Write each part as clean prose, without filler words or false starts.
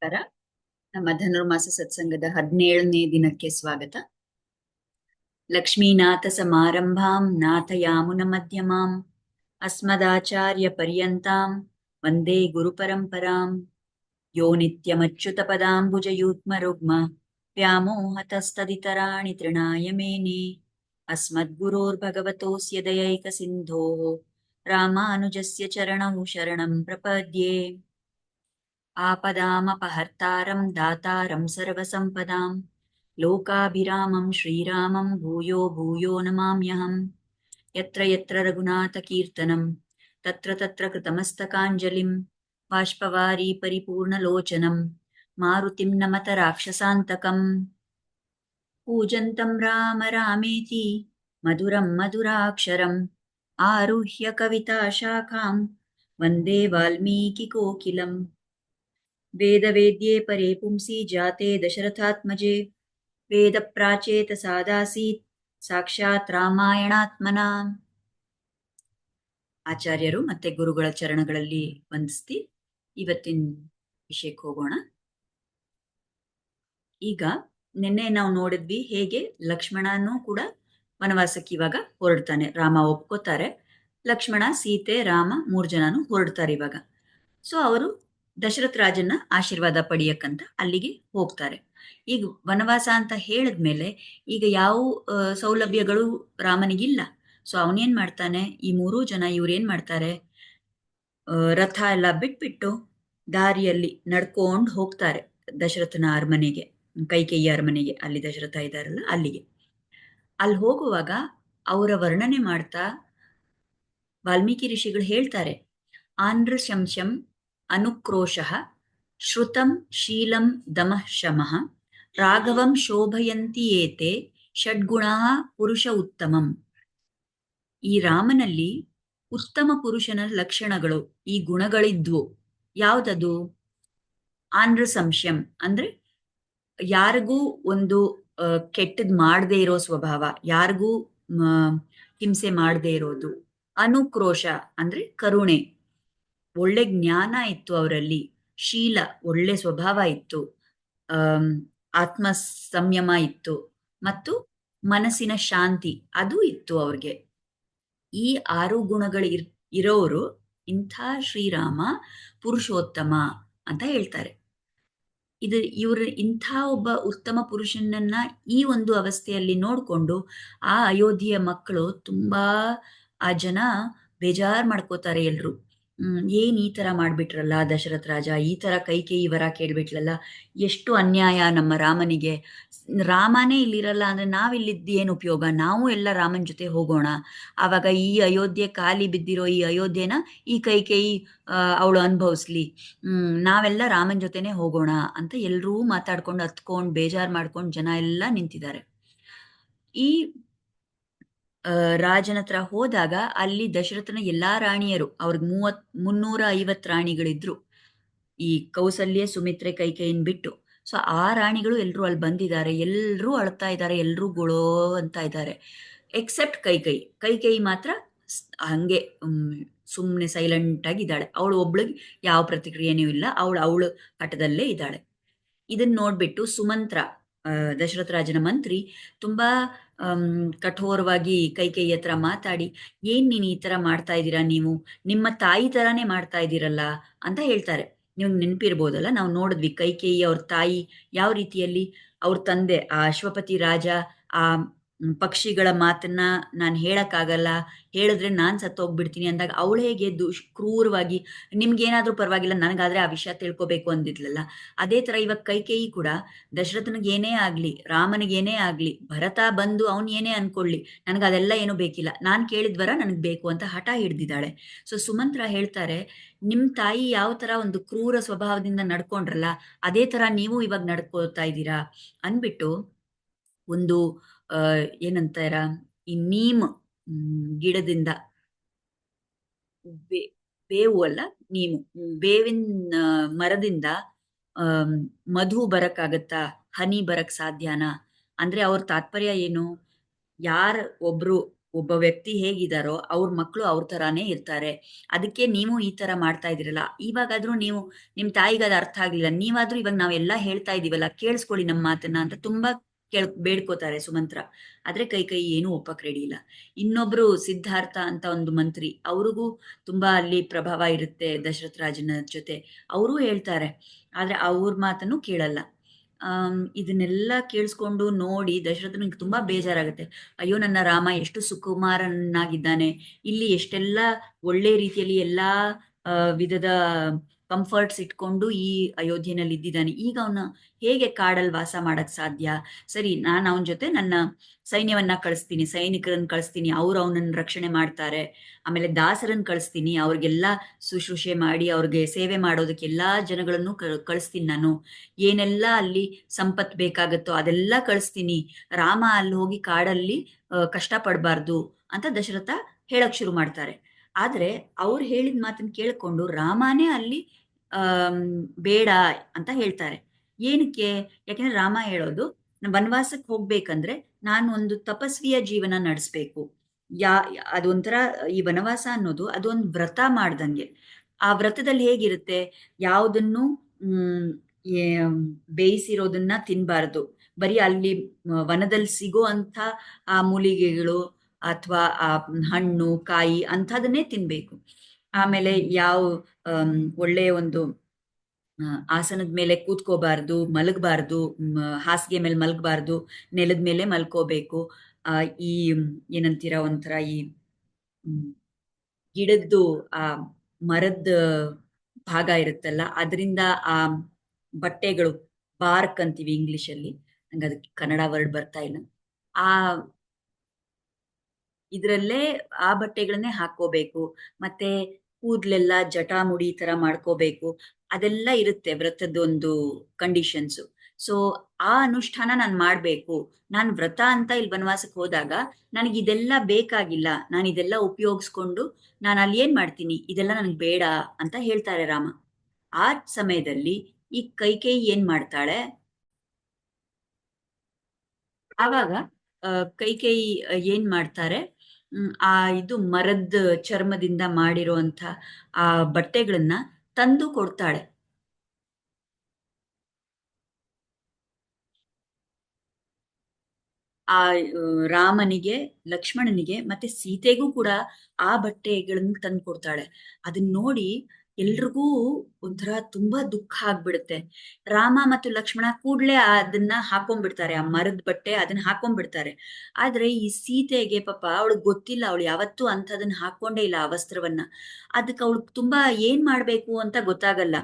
ನಮಸ್ಕಾರ. ನಮ್ಮ ಧನುರ್ಮಾಸ ಸತ್ಸಂಗದ 17ನೇ ದಿನಕ್ಕೆ ಸ್ವಾಗತ. ಲಕ್ಷ್ಮೀನಾಥ ಸಮಾರಂಭಾಂ ನಾಥಯಾಮುನ ಮಧ್ಯಮಾಂ ಅಸ್ಮದಾಚಾರ್ಯ ಪರ್ಯಂತಾಂ ವಂದೇ ಗುರು ಪರಂಪರಾಂ. ಯೋ ನಿತ್ಯಮಚ್ಯುತ ಪದಾಂಬುಜಯುಗ್ಮ ರುಗ್ಮ ವ್ಯಾಮೋಹತಸ್ತದಿತರಾಣಿ ತೃಣಾಯ ಮೇನೆ ಅಸ್ಮದ್ಗುರೋರ್ಭಗವತೋಸ್ಯ ದಯೈಕ ಸಿಂಧೋಃ ರಾಮಾನುಜಸ್ಯ ಚರಣೌ ಶರಣಂ ಪ್ರಪದ್ಯೆ. आपदामपहर्तारं दातारं सर्वसम्पदां लोकाभिरामं श्रीरामं भूयो भूयो नमाम्यहम्. यत्र यत्र रघुनाथकीर्तनं तत्र तत्र कृतमस्तकाञ्जलिं बाष्पवारी परिपूर्णलोचनं मारुतिं नमत राक्षसान्तकम्. कूजन्तं राम रामेति मधुरं मधुराक्षरम् आरुह्य कविताशाखां वन्दे वाल्मीकिकोकिलम्. वेदवेद्ये परे पुंसि जाते दशरथात्मजे वेदप्राचेत सादासीत् ಸಾಕ್ಷಾತ್ ರಾಮಾಯಣಾತ್ಮನ. ಆಚಾರ್ಯರು ಮತ್ತೆ ಗುರುಗಳ ಚರಣಗಳಲ್ಲಿ ವಂದಿಸ್ತಿ ಇವತ್ತಿನ ವಿಷಯಕ್ಕೆ ಹೋಗೋಣ. ಈಗ ನಿನ್ನೆ ನಾವು ನೋಡಿದ್ವಿ ಹೇಗೆ ಲಕ್ಷ್ಮಣನೂ ಕೂಡ ವನವಾಸಕ್ಕೆ ಇವಾಗ ಹೊರಡ್ತಾನೆ. ರಾಮ ಒಪ್ಕೋತಾರೆ, ಲಕ್ಷ್ಮಣ, ಸೀತೆ, ರಾಮ 3 ಜನನು ಹೊರಡ್ತಾರೆ ಇವಾಗ. ಸೊ ಅವರು ದಶರಥ ರಾಜನ ಆಶೀರ್ವಾದ ಪಡೆಯಕ್ಕಂತ ಅಲ್ಲಿಗೆ ಹೋಗ್ತಾರೆ. ಈಗ ವನವಾಸ ಅಂತ ಹೇಳಿದ್ಮೇಲೆ ಈಗ ಯಾವ ಸೌಲಭ್ಯಗಳು ರಾಮನಿಗಿಲ್ಲ. ಸೊ ಅವನೇನ್ ಮಾಡ್ತಾನೆ, ಈ 3 ಜನ ಇವ್ರೇನ್ ಮಾಡ್ತಾರೆ, ರಥ ಎಲ್ಲ ಬಿಟ್ಬಿಟ್ಟು ದಾರಿಯಲ್ಲಿ ನಡ್ಕೊಂಡು ಹೋಗ್ತಾರೆ ದಶರಥನ ಅರಮನೆಗೆ, ಕೈಕೇಯಿ ಅರಮನೆಗೆ. ಅಲ್ಲಿ ದಶರಥ ಇದ್ದಾರಲ್ಲ ಅಲ್ಲಿಗೆ. ಅಲ್ಲಿ ಹೋಗುವಾಗ ಅವರ ವರ್ಣನೆ ಮಾಡ್ತಾ ವಾಲ್ಮೀಕಿ ಋಷಿಗಳು ಹೇಳ್ತಾರೆ, ಆಂಧ್ರಶಂಶಂ ಅನುಕ್ರೋಶಃ ಶ್ರುತಂ ಶೀಲಂ ದಮಃ ಶಮಃ ರಾಘವಂ ಶೋಭಯಂತಿ ಏತೆ ಷಡ್ಗುಣಃ ಪುರುಷ ಉತ್ತಮಂ. ಈ ರಾಮನಲ್ಲಿ ಉತ್ತಮ ಪುರುಷನ ಲಕ್ಷಣಗಳು, ಈ ಗುಣಗಳಿದ್ವು. ಯಾವ್ದದು? ಆಂಧ್ರ ಸಂಶಯಂ ಅಂದ್ರೆ ಯಾರಿಗೂ ಒಂದು ಕೆಟ್ಟದ್ ಮಾಡದೇ ಇರೋ ಸ್ವಭಾವ, ಯಾರಿಗೂ ಹಿಂಸೆ ಮಾಡದೇ ಇರೋದು. ಅನುಕ್ರೋಶ ಅಂದ್ರೆ ಕರುಣೆ, ಒಳ್ಳೆ ಜ್ಞಾನ ಇತ್ತು ಅವರಲ್ಲಿ. ಶೀಲ, ಒಳ್ಳೆ ಸ್ವಭಾವ ಇತ್ತು. ಆತ್ಮ ಸಂಯಮ ಇತ್ತು. ಮತ್ತು ಮನಸ್ಸಿನ ಶಾಂತಿ ಅದು ಇತ್ತು ಅವ್ರಿಗೆ. ಈ 6 ಗುಣಗಳು ಇರೋರು ಇಂಥ ಶ್ರೀರಾಮ ಪುರುಷೋತ್ತಮ ಅಂತ ಹೇಳ್ತಾರೆ. ಇವರು ಇಂಥ ಒಬ್ಬ ಉತ್ತಮ ಪುರುಷನನ್ನ ಈ ಒಂದು ಅವಸ್ಥೆಯಲ್ಲಿ ನೋಡ್ಕೊಂಡು ಆ ಅಯೋಧ್ಯೆಯ ಮಕ್ಕಳು ತುಂಬಾ, ಆ ಜನ ಬೇಜಾರ್ ಮಾಡ್ಕೋತಾರೆ ಎಲ್ರು. ಏನ್ ಈ ತರ ಮಾಡ್ಬಿಟ್ರಲ್ಲ ದಶರಥ ರಾಜ, ಈ ತರ ಕೈಕೇಯಿ ವರ ಕೇಳ್ಬಿಟ್ಲಲ್ಲ, ಎಷ್ಟು ಅನ್ಯಾಯ ನಮ್ಮ ರಾಮನಿಗೆ. ರಾಮನೇ ಇಲ್ಲಿರಲ್ಲ ಅಂದ್ರೆ ನಾವಿಲ್ಲಿದ್ದು ಏನು ಉಪಯೋಗ, ನಾವು ಎಲ್ಲ ರಾಮನ ಜೊತೆ ಹೋಗೋಣ. ಆವಾಗ ಈ ಅಯೋಧ್ಯೆ ಖಾಲಿ ಬಿದ್ದಿರೋ ಈ ಅಯೋಧ್ಯೆನ ಈ ಕೈಕೇಯಿ ಅವಳು ಅನುಭವಿಸ್ಲಿ, ನಾವೆಲ್ಲ ರಾಮನ ಜೊತೆನೆ ಹೋಗೋಣ ಅಂತ ಎಲ್ರೂ ಮಾತಾಡ್ಕೊಂಡು ಹತ್ಕೊಂಡು ಬೇಜಾರ್ ಮಾಡ್ಕೊಂಡು ಜನ ಎಲ್ಲ ನಿಂತಿದ್ದಾರೆ. ಈ ರಾಜನ ಹತ್ರ ಹೋದಾಗ ಅಲ್ಲಿ ದಶರಥನ ಎಲ್ಲಾ ರಾಣಿಯರು, ಅವ್ರಿಗೆ 350 ರಾಣಿಗಳಿದ್ರು, ಈ ಕೌಸಲ್ಯ, ಸುಮಿತ್ರೆ, ಕೈಕೇಯಿನ್ ಬಿಟ್ಟು. ಸೊ ಆ ರಾಣಿಗಳು ಎಲ್ರು ಅಲ್ಲಿ ಬಂದಿದ್ದಾರೆ. ಎಲ್ರೂ ಅಳ್ತಾ ಇದ್ದಾರೆ, ಎಲ್ರೂ ಗೊಳೋ ಅಂತ ಇದ್ದಾರೆ, ಎಕ್ಸೆಪ್ಟ್ ಕೈಕೇಯಿ ಮಾತ್ರ ಹಂಗೆ ಸುಮ್ಮನೆ ಸೈಲೆಂಟ್ ಆಗಿದ್ದಾಳೆ. ಅವಳು ಒಬ್ಳಿಗೆ ಯಾವ ಪ್ರತಿಕ್ರಿಯೆನೂ ಇಲ್ಲ, ಅವಳು ಹಠದಲ್ಲೇ ಇದ್ದಾಳೆ. ಇದನ್ನ ನೋಡ್ಬಿಟ್ಟು ಸುಮಂತ್ರ, ದಶರಥ ರಾಜನ ಮಂತ್ರಿ, ತುಂಬಾ ಕಠೋರವಾಗಿ ಕೈಕೇಯಿ ಹತ್ರ ಮಾತಾಡಿ, ಏನ್ ನೀನ್ ಈ ತರ ಮಾಡ್ತಾ ಇದ್ದೀರಾ, ನೀವು ನಿಮ್ಮ ತಾಯಿ ತರಾನೇ ಮಾಡ್ತಾ ಇದ್ದೀರಲ್ಲ ಅಂತ ಹೇಳ್ತಾರೆ. ನಿಮ್ಗೆ ನೆನಪಿರ್ಬೋದಲ್ಲ, ನಾವು ನೋಡಿದ್ವಿ ಕೈಕೇಯಿ ಅವ್ರ ತಾಯಿ ಯಾವ ರೀತಿಯಲ್ಲಿ, ಅವ್ರ ತಂದೆ ಆ ಅಶ್ವಪತಿ ರಾಜ ಆ ಪಕ್ಷಿಗಳ ಮಾತನ್ನ ನಾನು ಹೇಳಕ್ಕಾಗಲ್ಲ, ಹೇಳಿದ್ರೆ ನಾನ್ ಸತ್ತೋಗ್ಬಿಡ್ತೀನಿ ಅಂದಾಗ ಅವಳು ಹೇಗೆ ಕ್ರೂರವಾಗಿ, ನಿಮ್ಗೇನಾದ್ರೂ ಪರವಾಗಿಲ್ಲ, ನನಗಾದ್ರೆ ಆ ವಿಷಯ ತಿಳ್ಕೊಬೇಕು ಅಂದಿದ್ಲಲ್ಲ. ಅದೇ ತರ ಇವಾಗ ಕೈಕೇಯಿ ಕೂಡ ದಶರಥನಿಗೇನೇ ಆಗ್ಲಿ, ರಾಮನಿಗೇನೇ ಆಗ್ಲಿ, ಭರತ ಬಂದು ಅವನ್ ಏನೇ ಅನ್ಕೊಳ್ಳಿ, ನನಗದೆಲ್ಲ ಏನೂ ಬೇಕಿಲ್ಲ, ನಾನ್ ಕೇಳಿದ್ವರ ನನಗ್ ಬೇಕು ಅಂತ ಹಠ ಹಿಡ್ದಿದ್ದಾಳೆ. ಸೊ ಸುಮಂತ್ರ ಹೇಳ್ತಾರೆ, ನಿಮ್ ತಾಯಿ ಯಾವ ತರ ಒಂದು ಕ್ರೂರ ಸ್ವಭಾವದಿಂದ ನಡ್ಕೊಂಡ್ರಲ್ಲ, ಅದೇ ತರ ನೀವು ಇವಾಗ ನಡ್ಕೋತಾ ಇದ್ದೀರಾ ಅನ್ಬಿಟ್ಟು ಒಂದು ಏನಂತಾರ, ಈ ನೀಮ್ ಗಿಡದಿಂದ, ಬೇವು ಅಲ್ಲ ನೀಮು, ಬೇವಿನ ಮರದಿಂದ ಮಧು ಬರಕ್ಕಾಗತ್ತಾ, ಹನಿ ಬರಕ್ ಸಾಧ್ಯನಾ? ಅಂದ್ರೆ ಅವ್ರ ತಾತ್ಪರ್ಯ ಏನು, ಒಬ್ರು ಒಬ್ಬ ವ್ಯಕ್ತಿ ಹೇಗಿದ್ದಾರೋ ಅವ್ರ ಮಕ್ಕಳು ಅವ್ರ ಥರಾನೇ ಇರ್ತಾರೆ. ಅದಕ್ಕೆ ನೀವು ಈ ಥರ ಮಾಡ್ತಾ ಇದ್ದೀರಲ್ಲ, ಇವಾಗಾದ್ರೂ ನೀವು ನಿಮ್ ತಾಯಿಗೆ ಅದು ಅರ್ಥ ಆಗ್ಲಿಲ್ಲ. ನೀವಾದ್ರೂ ಇವಾಗ ನಾವೆಲ್ಲ ಹೇಳ್ತಾ ಇದೀವಲ್ಲ, ಕೇಳಿಸ್ಕೊಳ್ಳಿ ನಮ್ಮ ಮಾತನ್ನ ಅಂತ ತುಂಬಾ ಬೇಡ್ಕೋತಾರೆ ಸುಮಂತ್ರ. ಆದ್ರೆ ಕೈಕೇಯಿ ಏನೂ ಒಪ್ಪಕ್ ರೆಡಿ ಇಲ್ಲ. ಇನ್ನೊಬ್ರು ಸಿದ್ಧಾರ್ಥ ಅಂತ ಒಂದು ಮಂತ್ರಿ, ಅವ್ರಿಗೂ ತುಂಬಾ ಅಲ್ಲಿ ಪ್ರಭಾವ ಇರುತ್ತೆ ದಶರಥ ರಾಜನ ಜೊತೆ. ಅವರೂ ಹೇಳ್ತಾರೆ. ಆದ್ರೆ ಅವ್ರ ಮಾತನ್ನು ಕೇಳಲ್ಲ. ಇದನ್ನೆಲ್ಲ ಕೇಳಿಸ್ಕೊಂಡು ನೋಡಿ ದಶರಥನಿಗೆ ತುಂಬಾ ಬೇಜಾರಾಗುತ್ತೆ. ಅಯ್ಯೋ! ನನ್ನ ರಾಮ ಎಷ್ಟು ಸುಕುಮಾರನಾಗಿದ್ದಾನೆ. ಇಲ್ಲಿ ಎಷ್ಟೆಲ್ಲ ಒಳ್ಳೆ ರೀತಿಯಲ್ಲಿ ಎಲ್ಲಾ ವಿಧದ ಕಂಫರ್ಟ್ಸ್ ಇಟ್ಕೊಂಡು ಈ ಅಯೋಧ್ಯೆನಲ್ಲಿ ಇದ್ದಿದ್ದಾನೆ. ಈಗ ಅವನು ಹೇಗೆ ಕಾಡಲ್ಲಿ ವಾಸ ಮಾಡಕ್ ಸಾಧ್ಯ? ಸರಿ, ನಾನು ಅವನ ಜೊತೆ ನನ್ನ ಸೈನ್ಯವನ್ನ ಕಳಿಸ್ತೀನಿ, ಸೈನಿಕರನ್ನ ಕಳಿಸ್ತೀನಿ. ಅವ್ರು ಅವನನ್ನ ರಕ್ಷಣೆ ಮಾಡ್ತಾರೆ. ಆಮೇಲೆ ದಾಸರನ್ನ ಕಳಿಸ್ತೀನಿ. ಅವ್ರಿಗೆಲ್ಲ ಶುಶ್ರೂಷೆ ಮಾಡಿ ಅವ್ರಿಗೆ ಸೇವೆ ಮಾಡೋದಕ್ಕೆ ಎಲ್ಲಾ ಜನಗಳನ್ನು ಕಳಿಸ್ತೀನಿ ನಾನು. ಏನೆಲ್ಲ ಅಲ್ಲಿ ಸಂಪತ್ ಬೇಕಾಗತ್ತೋ ಅದೆಲ್ಲ ಕಳಿಸ್ತೀನಿ. ರಾಮ ಅಲ್ಲಿ ಹೋಗಿ ಕಾಡಲ್ಲಿ ಕಷ್ಟ ಪಡಬಾರ್ದು ಅಂತ ದಶರಥ ಹೇಳಕ್ ಶುರು ಮಾಡ್ತಾರೆ. ಆದ್ರೆ ಅವ್ರು ಹೇಳಿದ ಮಾತನ್ನ ಕೇಳ್ಕೊಂಡು ರಾಮನೇ ಅಲ್ಲಿ ಆಮ್, ಬೇಡ ಅಂತ ಹೇಳ್ತಾರೆ. ಏನಕ್ಕೆ? ಯಾಕೆಂದ್ರೆ ರಾಮ ಹೇಳೋದು, ವನವಾಸಕ್ಕೆ ಹೋಗ್ಬೇಕಂದ್ರೆ ನಾನು ಒಂದು ತಪಸ್ವಿಯ ಜೀವನ ನಡೆಸ್ಬೇಕು. ಯಾ ಅದೊಂಥರ, ಈ ವನವಾಸ ಅನ್ನೋದು ಅದೊಂದು ವ್ರತ ಮಾಡ್ದಂಗೆ. ಆ ವ್ರತದಲ್ಲಿ ಹೇಗಿರುತ್ತೆ? ಯಾವುದನ್ನು ಹ್ಮ್ ಬೇಯಿಸಿರೋದನ್ನ ತಿನ್ಬಾರ್ದು. ಬರೀ ಅಲ್ಲಿ ವನದಲ್ಲಿ ಸಿಗೋ ಅಂತ ಆ ಮೂಲಿಗೆಗಳು ಅಥವಾ ಆ ಹಣ್ಣು ಕಾಯಿ ಅಂಥದನ್ನೇ ತಿನ್ಬೇಕು. ಆಮೇಲೆ ಯಾವ ಒಳ್ಳೆಯ ಒಂದು ಆಸನದ ಮೇಲೆ ಕೂತ್ಕೋಬಾರ್ದು, ಮಲಗಬಾರ್ದು, ಹಾಸಿಗೆ ಮೇಲೆ ಮಲಗಬಾರ್ದು, ನೆಲದ ಮೇಲೆ ಮಲ್ಕೋಬೇಕು. ಈ ಏನಂತೀರ, ಒಂಥರ ಈ ಮ್, ಗಿಡದ್ದು ಆ ಮರದ ಭಾಗ ಇರುತ್ತಲ್ಲ, ಅದರಿಂದ ಆ ಬಟ್ಟೆಗಳು, ಬಾರ್ಕ್ ಅಂತೀವಿ ಇಂಗ್ಲಿಷಲ್ಲಿ, ನಂಗೆ ಅದಕ್ಕೆ ಕನ್ನಡ ವರ್ಡ್ ಬರ್ತಾ ಇಲ್ಲ. ಆ ಇದ್ರಲ್ಲೇ ಆ ಬಟ್ಟೆಗಳನ್ನೇ ಹಾಕೋಬೇಕು. ಮತ್ತೆ ಕೂದ್ಲೆಲ್ಲ ಜಟಾಮುಡಿ ತರ ಮಾಡ್ಕೋಬೇಕು. ಅದೆಲ್ಲ ಇರುತ್ತೆ ವ್ರತದೊಂದು ಕಂಡೀಷನ್ಸು. ಸೊ ಆ ಅನುಷ್ಠಾನ ನಾನ್ ಮಾಡ್ಬೇಕು. ನಾನ್ ವ್ರತ ಅಂತ ಇಲ್ಲಿ ವನವಾಸಕ್ಕೆ ಹೋದಾಗ ನನಗೆ ಇದೆಲ್ಲ ಬೇಕಾಗಿಲ್ಲ. ನಾನು ಇದೆಲ್ಲ ಉಪಯೋಗಿಸ್ಕೊಂಡು ನಾನು ಅಲ್ಲಿ ಏನ್ ಮಾಡ್ತೀನಿ, ಇದೆಲ್ಲ ನನಗೆ ಬೇಡ ಅಂತ ಹೇಳ್ತಾರೆ ರಾಮ. ಆ ಸಮಯದಲ್ಲಿ ಈ ಕೈಕೇಯಿ ಏನ್ ಮಾಡ್ತಾಳೆ, ಆವಾಗ ಕೈಕೇಯಿ ಏನ್ ಮಾಡ್ತಾರೆ, ಆ ಇದು ಮರದ ಚರ್ಮದಿಂದ ಮಾಡಿರುವಂತ ಆ ಬಟ್ಟೆಗಳನ್ನ ತಂದು ಕೊಡ್ತಾಳೆ. ಆ ರಾಮನಿಗೆ, ಲಕ್ಷ್ಮಣನಿಗೆ ಮತ್ತೆ ಸೀತೆಗೂ ಕೂಡ ಆ ಬಟ್ಟೆಗಳನ್ನ ತಂದು ಕೊಡ್ತಾಳೆ. ಅದನ್ನ ನೋಡಿ ಎಲ್ರಿಗೂ ಒಂಥರ ತುಂಬಾ ದುಃಖ ಆಗ್ಬಿಡುತ್ತೆ. ರಾಮ ಮತ್ತು ಲಕ್ಷ್ಮಣ ಕೂಡ್ಲೆ ಅದನ್ನ ಹಾಕೊಂಡ್ಬಿಡ್ತಾರೆ, ಆ ಮರದ ಬಟ್ಟೆ ಅದನ್ನ ಹಾಕೊಂಡ್ಬಿಡ್ತಾರೆ. ಆದ್ರೆ ಈ ಸೀತೆಗೆ ಪಾಪ ಅವಳಿಗೆ ಗೊತ್ತಿಲ್ಲ, ಅವಳು ಯಾವತ್ತೂ ಅಂಥದನ್ನ ಹಾಕೊಂಡೇ ಇಲ್ಲ ಆ ವಸ್ತ್ರವನ್ನ. ಅದಕ್ಕೆ ಅವಳು ತುಂಬಾ ಏನ್ ಮಾಡ್ಬೇಕು ಅಂತ ಗೊತ್ತಾಗಲ್ಲ.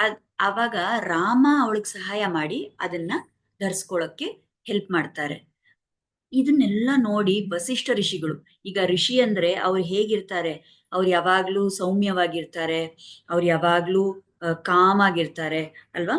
ಅದ್ ಅವಾಗ ರಾಮ ಅವಳಿಗೆ ಸಹಾಯ ಮಾಡಿ ಅದನ್ನ ಧರಿಸ್ಕೊಳಕ್ಕೆ ಹೆಲ್ಪ್ ಮಾಡ್ತಾರೆ. ಇದನ್ನೆಲ್ಲ ನೋಡಿ ವಸಿಷ್ಠ ಋಷಿಗಳು, ಈಗ ಋಷಿ ಅಂದ್ರೆ ಅವ್ರು ಹೇಗಿರ್ತಾರೆ, ಅವ್ರು ಯಾವಾಗ್ಲೂ ಸೌಮ್ಯವಾಗಿರ್ತಾರೆ, ಅವ್ರು ಯಾವಾಗ್ಲೂ ಕಾಮ್ ಆಗಿರ್ತಾರೆ ಅಲ್ವಾ,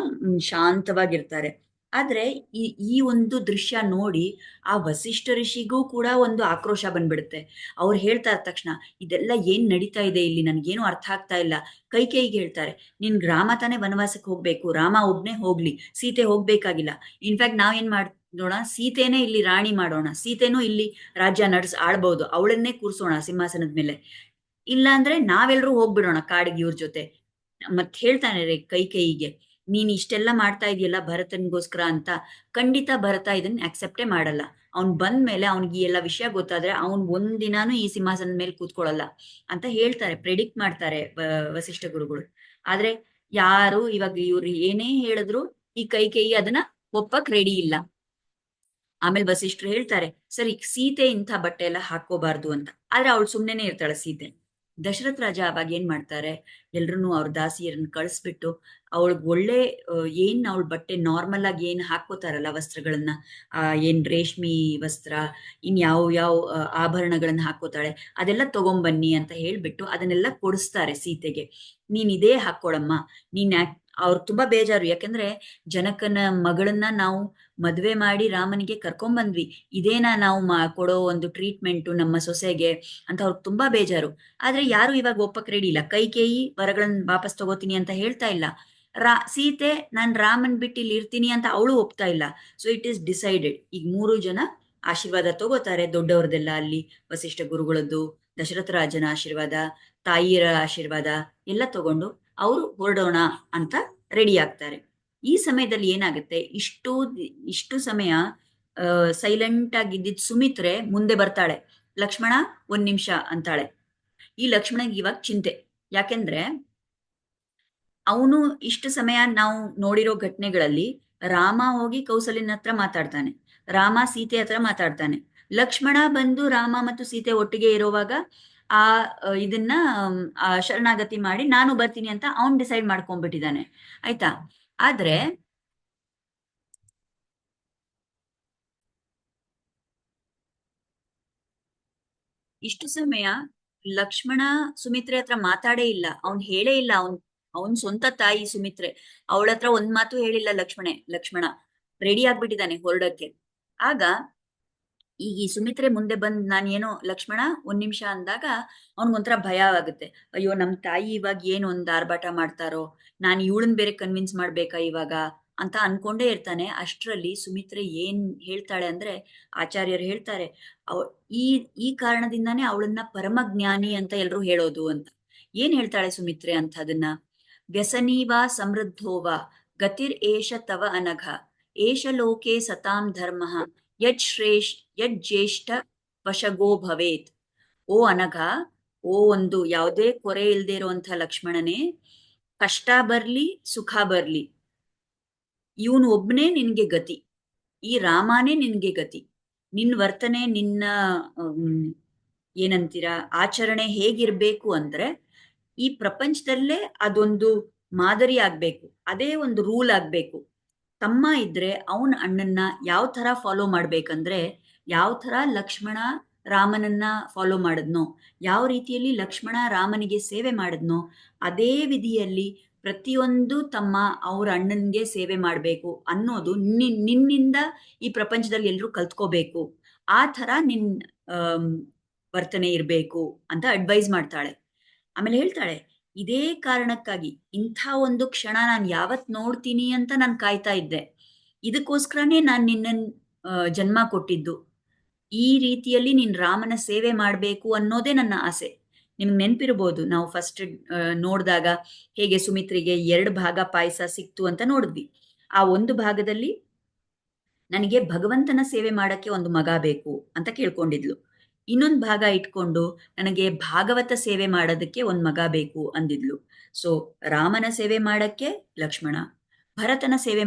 ಶಾಂತವಾಗಿರ್ತಾರೆ. ಆದ್ರೆ ಈ ಈ ಒಂದು ದೃಶ್ಯ ನೋಡಿ ಆ ವಸಿಷ್ಠ ಋಷಿಗೂ ಕೂಡ ಒಂದು ಆಕ್ರೋಶ ಬಂದ್ಬಿಡುತ್ತೆ. ಅವ್ರು ಹೇಳ್ತಾ ಇದ ತಕ್ಷಣ, ಇದೆಲ್ಲ ಏನ್ ನಡೀತಾ ಇದೆ ಇಲ್ಲಿ, ನನ್ಗೇನು ಅರ್ಥ ಆಗ್ತಾ ಇಲ್ಲ. ಕೈಕೇಯಿಗೆ ಹೇಳ್ತಾರೆ, ನಿನ್ ರಾಮ ತಾನೇ ವನವಾಸಕ್ಕೆ ಹೋಗ್ಬೇಕು, ರಾಮ ಒಬ್ನೇ ಹೋಗ್ಲಿ, ಸೀತೆ ಹೋಗ್ಬೇಕಾಗಿಲ್ಲ. ಇನ್ಫ್ಯಾಕ್ಟ್ ನಾವೇನ್ ನೋಡ, ಸೀತೆನೇ ಇಲ್ಲಿ ರಾಣಿ ಮಾಡೋಣ, ಸೀತೆನೂ ಇಲ್ಲಿ ರಾಜ್ಯ ಆಳ್ಬಹುದು, ಅವಳನ್ನೇ ಕೂರ್ಸೋಣ ಸಿಂಹಾಸನದ ಮೇಲೆ. ಇಲ್ಲ ಅಂದ್ರೆ ನಾವೆಲ್ಲರೂ ಹೋಗ್ಬಿಡೋಣ ಕಾಡಿಗೆ ಇವ್ರ ಜೊತೆ. ಮತ್ ಹೇಳ್ತಾನೆ ರೀ ಕೈಕೇಯಿಗೆ, ನೀನ್ ಇಷ್ಟೆಲ್ಲ ಮಾಡ್ತಾ ಇದೆಯಲ್ಲ ಭರತನ್ಗೋಸ್ಕರ ಅಂತ. ಖಂಡಿತ ಭರತ ಇದನ್ನ ಅಕ್ಸೆಪ್ಟೇ ಮಾಡಲ್ಲ. ಅವ್ನ್ ಬಂದ ಮೇಲೆ ಅವ್ನಿಗೆ ಈ ಎಲ್ಲ ವಿಷಯ ಗೊತ್ತಾದ್ರೆ ಅವ್ನ್ ಒಂದಿನಾನು ಈ ಸಿಂಹಾಸನದ ಮೇಲೆ ಕೂತ್ಕೊಳ್ಳಲ್ಲ ಅಂತ ಹೇಳ್ತಾರೆ, ಪ್ರೆಡಿಕ್ಟ್ ಮಾಡ್ತಾರೆ ವಸಿಷ್ಠ ಗುರುಗಳು. ಆದ್ರೆ ಯಾರು ಇವಾಗ ಇವ್ರು ಏನೇ ಹೇಳಿದ್ರು ಈ ಕೈಕೇಯಿ ಅದನ್ನ ಒಪ್ಪಕ್ ರೆಡಿ ಇಲ್ಲ. ಆಮೇಲೆ ವಸಿಷ್ಠರು ಹೇಳ್ತಾರೆ, ಸರಿ ಸೀತೆ ಇಂಥ ಬಟ್ಟೆ ಎಲ್ಲ ಹಾಕೋಬಾರ್ದು ಅಂತ. ಆದ್ರೆ ಅವಳು ಸುಮ್ನೆನೆ ಇರ್ತಾಳೆ ಸೀತೆ. ದಶರಥ ರಾಜ ಅವಾಗ ಏನ್ ಮಾಡ್ತಾರೆ, ಎಲ್ರನ್ನೂ ಅವ್ರ ದಾಸಿಯರನ್ನ ಕಳಿಸ್ಬಿಟ್ಟು ಅವಳಿಗೆ ಒಳ್ಳೆ ಏನ್ ಅವಳ ಬಟ್ಟೆ ನಾರ್ಮಲ್ ಆಗಿ ಏನ್ ಹಾಕೋತಾರಲ್ಲ ವಸ್ತ್ರಗಳನ್ನ, ಏನ್ ರೇಷ್ಮಿ ವಸ್ತ್ರ, ಇನ್ ಯಾವ ಯಾವ ಆಭರಣಗಳನ್ನ ಹಾಕೋತಾಳೆ ಅದೆಲ್ಲ ತಗೊಂಬನ್ನಿ ಅಂತ ಹೇಳ್ಬಿಟ್ಟು ಅದನ್ನೆಲ್ಲ ಕೊಡಿಸ್ತಾರೆ ಸೀತೆಗೆ. ನೀನ್ ಇದೇ ಹಾಕೊಳಮ್ಮ. ನೀನ್ ಅವ್ರು ತುಂಬಾ ಬೇಜಾರು, ಯಾಕಂದ್ರೆ ಜನಕನ ಮಗಳನ್ನ ನಾವು ಮದ್ವೆ ಮಾಡಿ ರಾಮನಿಗೆ ಕರ್ಕೊಂಬಂದ್ವಿ, ಇದೇನಾ ನಾವು ಕೊಡೋ ಒಂದು ಟ್ರೀಟ್ಮೆಂಟು ನಮ್ಮ ಸೊಸೆಗೆ ಅಂತ ಅವ್ರಿಗೆ ತುಂಬಾ ಬೇಜಾರು. ಆದ್ರೆ ಯಾರು ಇವಾಗ ಒಪ್ಪಕ್ ರೆಡಿ ಇಲ್ಲ. ಕೈಕೇಯಿ ವರಗಳನ್ನ ವಾಪಸ್ ತಗೋತೀನಿ ಅಂತ ಹೇಳ್ತಾ ಇಲ್ಲ. ಸೀತೆ ನಾನ್ ರಾಮನ್ ಬಿಟ್ಟು ಇಲ್ಲಿ ಇರ್ತೀನಿ ಅಂತ ಅವಳು ಒಪ್ತಾ ಇಲ್ಲ. So it is decided. ಈಗ ಮೂರು ಜನ ಆಶೀರ್ವಾದ ತಗೋತಾರೆ ದೊಡ್ಡವ್ರದೆಲ್ಲ ಅಲ್ಲಿ, ವಸಿಷ್ಠ ಗುರುಗಳದ್ದು, ದಶರಥ ರಾಜನ ಆಶೀರ್ವಾದ, ತಾಯಿಯರ ಆಶೀರ್ವಾದ ಎಲ್ಲ ತಗೊಂಡು ಅವರು ಹೊರಡೋಣ ಅಂತ ರೆಡಿ ಆಗ್ತಾರೆ. ಈ ಸಮಯದಲ್ಲಿ ಏನಾಗುತ್ತೆ, ಇಷ್ಟು ಸಮಯ ಸೈಲೆಂಟ್ ಆಗಿದ್ದಿದ್ ಸುಮಿತ್ರೆ ಮುಂದೆ ಬರ್ತಾಳೆ. ಲಕ್ಷ್ಮಣ, ಒಂದ್ ನಿಮಿಷ ಅಂತಾಳೆ. ಈ ಲಕ್ಷ್ಮಣಗೆ ಇವಾಗ ಚಿಂತೆ. ಯಾಕೆಂದ್ರೆ ಅವನು ಇಷ್ಟು ಸಮಯ ನಾವು ನೋಡಿರೋ ಘಟನೆಗಳಲ್ಲಿ ರಾಮ ಹೋಗಿ ಕೌಸಲ್ಯನ ಹತ್ರ ಮಾತಾಡ್ತಾನೆ, ರಾಮ ಸೀತೆ ಹತ್ರ ಮಾತಾಡ್ತಾನೆ, ಲಕ್ಷ್ಮಣ ಬಂದು ರಾಮ ಮತ್ತು ಸೀತೆ ಒಟ್ಟಿಗೆ ಇರುವಾಗ ಆ ಇದನ್ನ ಶರಣಾಗತಿ ಮಾಡಿ ನಾನು ಬರ್ತೀನಿ ಅಂತ ಅವನ್ ಡಿಸೈಡ್ ಮಾಡ್ಕೊಂಡ್ಬಿಟ್ಟಿದ್ದಾನೆ. ಆಯ್ತಾ? ಆದ್ರೆ ಇಷ್ಟು ಸಮಯ ಲಕ್ಷ್ಮಣ ಸುಮಿತ್ರೆ ಹತ್ರ ಮಾತಾಡೇ ಇಲ್ಲ, ಅವ್ನ್ ಹೇಳೇ ಇಲ್ಲ. ಅವನ್ ಸ್ವಂತ ತಾಯಿ ಸುಮಿತ್ರೆ, ಅವಳ ಹತ್ರ ಒಂದ್ ಮಾತು ಹೇಳಿಲ್ಲ ಲಕ್ಷ್ಮಣ ರೆಡಿ ಆಗ್ಬಿಟ್ಟಿದ್ದಾನೆ ಹೊರಡಕ್ಕೆ. ಆಗ ಈಗ ಈ ಸುಮಿತ್ರೆ ಮುಂದೆ ಬಂದ್ ನಾನೇನೋ ಲಕ್ಷ್ಮಣ ಒಂದ್ ನಿಮಿಷ ಅಂದಾಗ ಅವನ್ಗೊಂಥರ ಭಯ ಆಗುತ್ತೆ. ಅಯ್ಯೋ, ನಮ್ ತಾಯಿ ಇವಾಗ ಏನ್ ಒಂದ್ ಆರ್ಭಟ ಮಾಡ್ತಾರೋ, ನಾನು ಇವಳನ್ ಬೇರೆ ಕನ್ವಿನ್ಸ್ ಮಾಡ್ಬೇಕಾ ಇವಾಗ ಅಂತ ಅನ್ಕೊಂಡೇ ಇರ್ತಾನೆ. ಅಷ್ಟ್ರಲ್ಲಿ ಸುಮಿತ್ರೆ ಏನ್ ಹೇಳ್ತಾಳೆ ಅಂದ್ರೆ, ಆಚಾರ್ಯರು ಹೇಳ್ತಾರೆ, ಅವ್ ಈ ಈ ಕಾರಣದಿಂದಾನೇ ಅವಳನ್ನ ಪರಮಜ್ಞಾನಿ ಅಂತ ಎಲ್ರು ಹೇಳೋದು ಅಂತ. ಏನ್ ಹೇಳ್ತಾಳೆ ಸುಮಿತ್ರೆ ಅಂತ ಅದನ್ನ, ವ್ಯಸನೀವಾ ಸಮೃದ್ಧೋವಾ ಗತಿರ್ ಏಷ ತವ ಅನಘ ಏಷ ಲೋಕೆ ಸತಾಂ ಧರ್ಮ ಯಜ್ಜೇಷ್ಠ ವಶಗೋ ಭವೇತ್. ಓ ಅನಘ, ಓ ಒಂದು ಯಾವುದೇ ಕೊರೆ ಇಲ್ದೇ ಇರುವಂತಹ ಲಕ್ಷ್ಮಣನೇ, ಕಷ್ಟ ಬರ್ಲಿ ಸುಖ ಬರ್ಲಿ ಇವನು ಒಬ್ನೇ ನಿನ್ಗೆ ಗತಿ, ಈ ರಾಮನೇ ನಿನ್ಗೆ ಗತಿ. ನಿನ್ ವರ್ತನೆ, ನಿನ್ನ ಏನಂತೀರ ಆಚರಣೆ ಹೇಗಿರ್ಬೇಕು ಅಂದ್ರೆ ಈ ಪ್ರಪಂಚದಲ್ಲೇ ಅದೊಂದು ಮಾದರಿ ಆಗ್ಬೇಕು, ಅದೇ ಒಂದು ರೂಲ್ ಆಗ್ಬೇಕು. ತಮ್ಮ ಇದ್ರೆ ಅವನ ಅಣ್ಣನ್ನ ಯಾವ ತರ ಫಾಲೋ ಮಾಡ್ಬೇಕಂದ್ರೆ, ಯಾವ ತರ ಲಕ್ಷ್ಮಣ ರಾಮನನ್ನ ಫಾಲೋ ಮಾಡಿದ್ನೋ, ಯಾವ ರೀತಿಯಲ್ಲಿ ಲಕ್ಷ್ಮಣ ರಾಮನಿಗೆ ಸೇವೆ ಮಾಡಿದ್ನೋ ಅದೇ ವಿಧಿಯಲ್ಲಿ ಪ್ರತಿಯೊಂದು ತಮ್ಮ ಅವ್ರ ಅಣ್ಣನ್ಗೆ ಸೇವೆ ಮಾಡ್ಬೇಕು ಅನ್ನೋದು ನಿನ್ನಿಂದ ಈ ಪ್ರಪಂಚದಲ್ಲಿ ಎಲ್ರೂ ಕಲ್ತ್ಕೋಬೇಕು. ಆ ತರ ನಿನ್ ಆಮ್, ವರ್ತನೆ ಇರ್ಬೇಕು ಅಂತ ಅಡ್ವೈಸ್ ಮಾಡ್ತಾಳೆ. ಆಮೇಲೆ ಹೇಳ್ತಾಳೆ, ಇದೇ ಕಾರಣಕ್ಕಾಗಿ ಇಂಥ ಒಂದು ಕ್ಷಣ ನಾನು ಯಾವತ್ ನೋಡ್ತೀನಿ ಅಂತ ನಾನು ಕಾಯ್ತಾ ಇದ್ದೆ. ಇದಕ್ಕೋಸ್ಕರನೇ ನಾನು ನಿನ್ನನ್ ಜನ್ಮ ಕೊಟ್ಟಿದ್ದು. ಈ ರೀತಿಯಲ್ಲಿ ನೀನ್ ರಾಮನ ಸೇವೆ ಮಾಡ್ಬೇಕು ಅನ್ನೋದೇ ನನ್ನ ಆಸೆ. ನಿಮ್ಗೆ ನೆನ್ಪಿರ್ಬೋದು, ನಾವು ಫಸ್ಟ್ ನೋಡಿದಾಗ ಹೇಗೆ ಸುಮಿತ್ರಿಗೆ 2 ಭಾಗ ಪಾಯಸ ಸಿಕ್ತು ಅಂತ ನೋಡಿದ್ವಿ. ಆ ಒಂದು ಭಾಗದಲ್ಲಿ ನನಗೆ ಭಗವಂತನ ಸೇವೆ ಮಾಡಕ್ಕೆ ಒಂದು ಮಗ ಬೇಕು ಅಂತ ಕೇಳ್ಕೊಂಡಿದ್ಲು. ಇನ್ನೊಂದು ಭಾಗ ಇಟ್ಕೊಂಡು ನನಗೆ ಭಾಗವತ ಸೇವೆ ಮಾಡೋದಕ್ಕೆ ಒಂದ್ ಮಗ ಬೇಕು ಅಂದಿದ್ಲು. ಸೊ ರಾಮನ ಸೇವೆ ಮಾಡಕ್ಕೆ ಲಕ್ಷ್ಮಣ, ಭರತನ ಸೇವೆ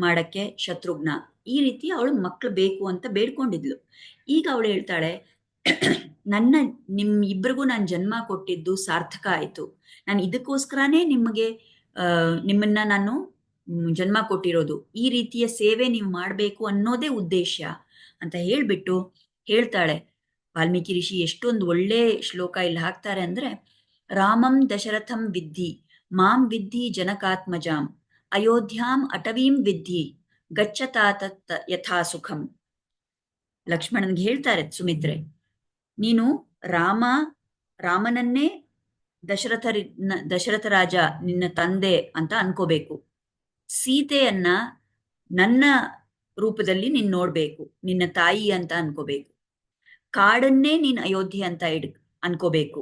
ಮಾಡಕ್ಕೆ ಶತ್ರುಘ್ನ, ಈ ರೀತಿ ಅವಳು ಮಕ್ಳು ಬೇಕು ಅಂತ ಬೇಡ್ಕೊಂಡಿದ್ಲು. ಈಗ ಅವಳು ಹೇಳ್ತಾಳೆ, ನನ್ನ ಇಬ್ರಿಗೂ ನಾನು ಜನ್ಮ ಕೊಟ್ಟಿದ್ದು ಸಾರ್ಥಕ ಆಯ್ತು. ನಾನು ಇದಕ್ಕೋಸ್ಕರನೇ ನಿಮ್ಮನ್ನ ನಾನು ಜನ್ಮ ಕೊಟ್ಟಿರೋದು. ಈ ರೀತಿಯ ಸೇವೆ ನೀವು ಮಾಡಬೇಕು ಅನ್ನೋದೇ ಉದ್ದೇಶ ಅಂತ ಹೇಳ್ಬಿಟ್ಟು ಹೇಳ್ತಾಳೆ. ವಾಲ್ಮೀಕಿ ಋಷಿ ಎಷ್ಟೊಂದು ಒಳ್ಳೆ ಶ್ಲೋಕ ಇಲ್ಲಿ ಹಾಕ್ತಾರೆ ಅಂದ್ರೆ, ರಾಮಂ ದಶರಥಂ ವಿದ್ಧಿ ಮಾಂ ವಿದ್ಧಿ ಜನಕಾತ್ಮಜಾಂ ಅಯೋಧ್ಯಾಂ ಅಟವೀಂ ವಿದ್ಧಿ ಗಚ್ಚತಾತ ಯಥಾ ಸುಖಂ. ಲಕ್ಷ್ಮಣನ್ಗೆ ಹೇಳ್ತಾರೆ ಸುಮಿತ್ರೆ, ನೀನು ರಾಮನನ್ನೇ ದಶರಥ ರಾಜ ನಿನ್ನ ತಂದೆ ಅಂತ ಅನ್ಕೋಬೇಕು. ಸೀತೆಯನ್ನ ನನ್ನ ರೂಪದಲ್ಲಿ ನೀನ್ ನೋಡ್ಬೇಕು, ನಿನ್ನ ತಾಯಿ ಅಂತ ಅನ್ಕೋಬೇಕು. ಕಾಡನ್ನೇ ನೀನ್ ಅಯೋಧ್ಯೆ ಅಂತ ಅನ್ಕೋಬೇಕು.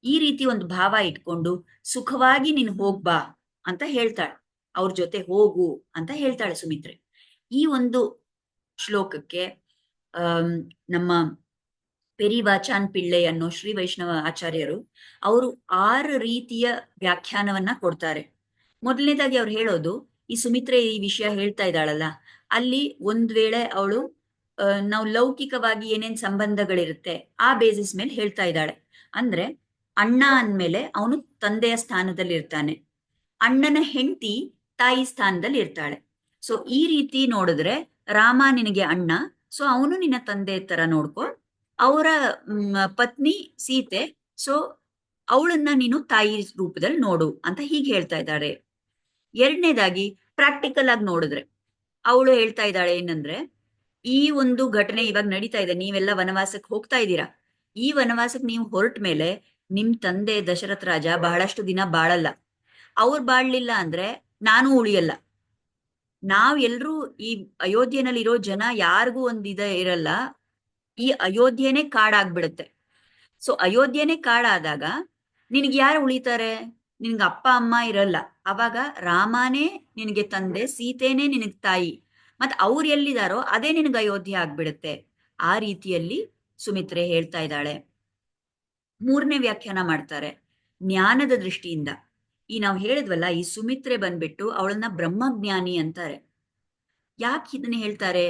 ಈ ರೀತಿ ಒಂದು ಭಾವ ಇಟ್ಕೊಂಡು ಸುಖವಾಗಿ ನೀನ್ ಹೋಗ್ಬಾ ಅಂತ ಹೇಳ್ತಾಳೆ. ಅವ್ರ ಜೊತೆ ಹೋಗು ಅಂತ ಹೇಳ್ತಾಳೆ ಸುಮಿತ್ರೆ. ಈ ಒಂದು ಶ್ಲೋಕಕ್ಕೆ ನಮ್ಮ ಪೆರಿವಾಚಾನ್ ಪಿಳ್ಳೆ ಅನ್ನೋ ಶ್ರೀ ವೈಷ್ಣವ ಆಚಾರ್ಯರು ಅವರು 6 ರೀತಿಯ ವ್ಯಾಖ್ಯಾನವನ್ನ ಕೊಡ್ತಾರೆ. ಮೊದಲನೇದಾಗಿ ಅವ್ರು ಹೇಳೋದು, ಈ ಸುಮಿತ್ರೆ ಈ ವಿಷಯ ಹೇಳ್ತಾ ಇದ್ದಾಳಲ್ಲ, ಅಲ್ಲಿ ಒಂದ್ ವೇಳೆ ಅವಳು ನಾವು ಲೌಕಿಕವಾಗಿ ಏನೇನ್ ಸಂಬಂಧಗಳಿರುತ್ತೆ ಆ ಬೇಸಿಸ್ ಮೇಲೆ ಹೇಳ್ತಾ ಇದ್ದಾಳೆ. ಅಂದ್ರೆ ಅಣ್ಣ ಅಂದ್ಮೇಲೆ ಅವನು ತಂದೆಯ ಸ್ಥಾನದಲ್ಲಿ ಇರ್ತಾನೆ, ಅಣ್ಣನ ಹೆಂಡತಿ ತಾಯಿ ಸ್ಥಾನದಲ್ಲಿ ಇರ್ತಾಳೆ. ಸೊ ಈ ರೀತಿ ನೋಡಿದ್ರೆ ರಾಮ ನಿನಗೆ ಅಣ್ಣ, ಸೊ ಅವನು ನಿನ್ನ ತಂದೆ ತರ ನೋಡ್ಕೊ. ಅವರ ಪತ್ನಿ ಸೀತೆ, ಸೊ ಅವಳನ್ನ ನೀನು ತಾಯಿ ರೂಪದಲ್ಲಿ ನೋಡು ಅಂತ ಹೀಗೆ ಹೇಳ್ತಾ ಇದ್ದಾರೆ. ಎರಡನೇದಾಗಿ ಪ್ರಾಕ್ಟಿಕಲ್ ಆಗಿ ನೋಡಿದ್ರೆ ಅವಳು ಹೇಳ್ತಾ ಇದ್ದಾಳೆ ಏನಂದ್ರೆ, ಈ ಒಂದು ಘಟನೆ ಇವಾಗ ನಡೀತಾ ಇದೆ, ನೀವೆಲ್ಲ ವನವಾಸಕ್ಕೆ ಹೋಗ್ತಾ ಇದ್ದೀರಾ. ಈ ವನವಾಸಕ್ಕೆ ನೀವು ಹೊರಟ ಮೇಲೆ ನಿಮ್ ತಂದೆ ದಶರಥ ರಾಜ ಬಹಳಷ್ಟು ದಿನ ಬಾಳಲ್ಲ. ಅವ್ರು ಬಾಳ್ಲಿಲ್ಲ ಅಂದ್ರೆ ನಾನು ಉಳಿಯಲ್ಲ. ನಾವ್ ಎಲ್ರೂ ಈ ಅಯೋಧ್ಯೆನಲ್ಲಿ ಇರೋ ಜನ ಯಾರಿಗೂ ಒಂದ್ ಇರಲ್ಲ. ಈ ಅಯೋಧ್ಯೆನೇ ಕಾಡಾಗ್ಬಿಡುತ್ತೆ. ಸೊ ಅಯೋಧ್ಯೆನೇ ಕಾಡಾದಾಗ ನಿನಗೆ ಯಾರು ಉಳಿತಾರೆ? ನಿನ್ಗೆ ಅಪ್ಪ ಅಮ್ಮ ಇರಲ್ಲ. ಅವಾಗ ರಾಮನೇ ನಿನಗೆ ತಂದೆ, ಸೀತೆನೇ ನಿನಗ್ ತಾಯಿ. ಮತ್ ಅವ್ರು ಎಲ್ಲಿದಾರೋ ಅದೇ ನಿನಗೆ ಅಯೋಧ್ಯೆ ಆಗ್ಬಿಡುತ್ತೆ. ಆ ರೀತಿಯಲ್ಲಿ ಸುಮಿತ್ರೆ ಹೇಳ್ತಾ ಇದ್ದಾಳೆ. ಮೂರನೇ ವ್ಯಾಖ್ಯಾನ ಮಾಡ್ತಾರೆ ಜ್ಞಾನದ ದೃಷ್ಟಿಯಿಂದ. ಈ ನಾವು ಹೇಳಿದ್ವಲ್ಲ, ಈ ಸುಮಿತ್ರೆ ಬಂದ್ಬಿಟ್ಟು ಅವಳನ್ನ ಬ್ರಹ್ಮಜ್ಞಾನಿ ಅಂತಾರೆ. ಯಾಕೆ ಇದನ್ನ ಹೇಳ್ತಾರೆ?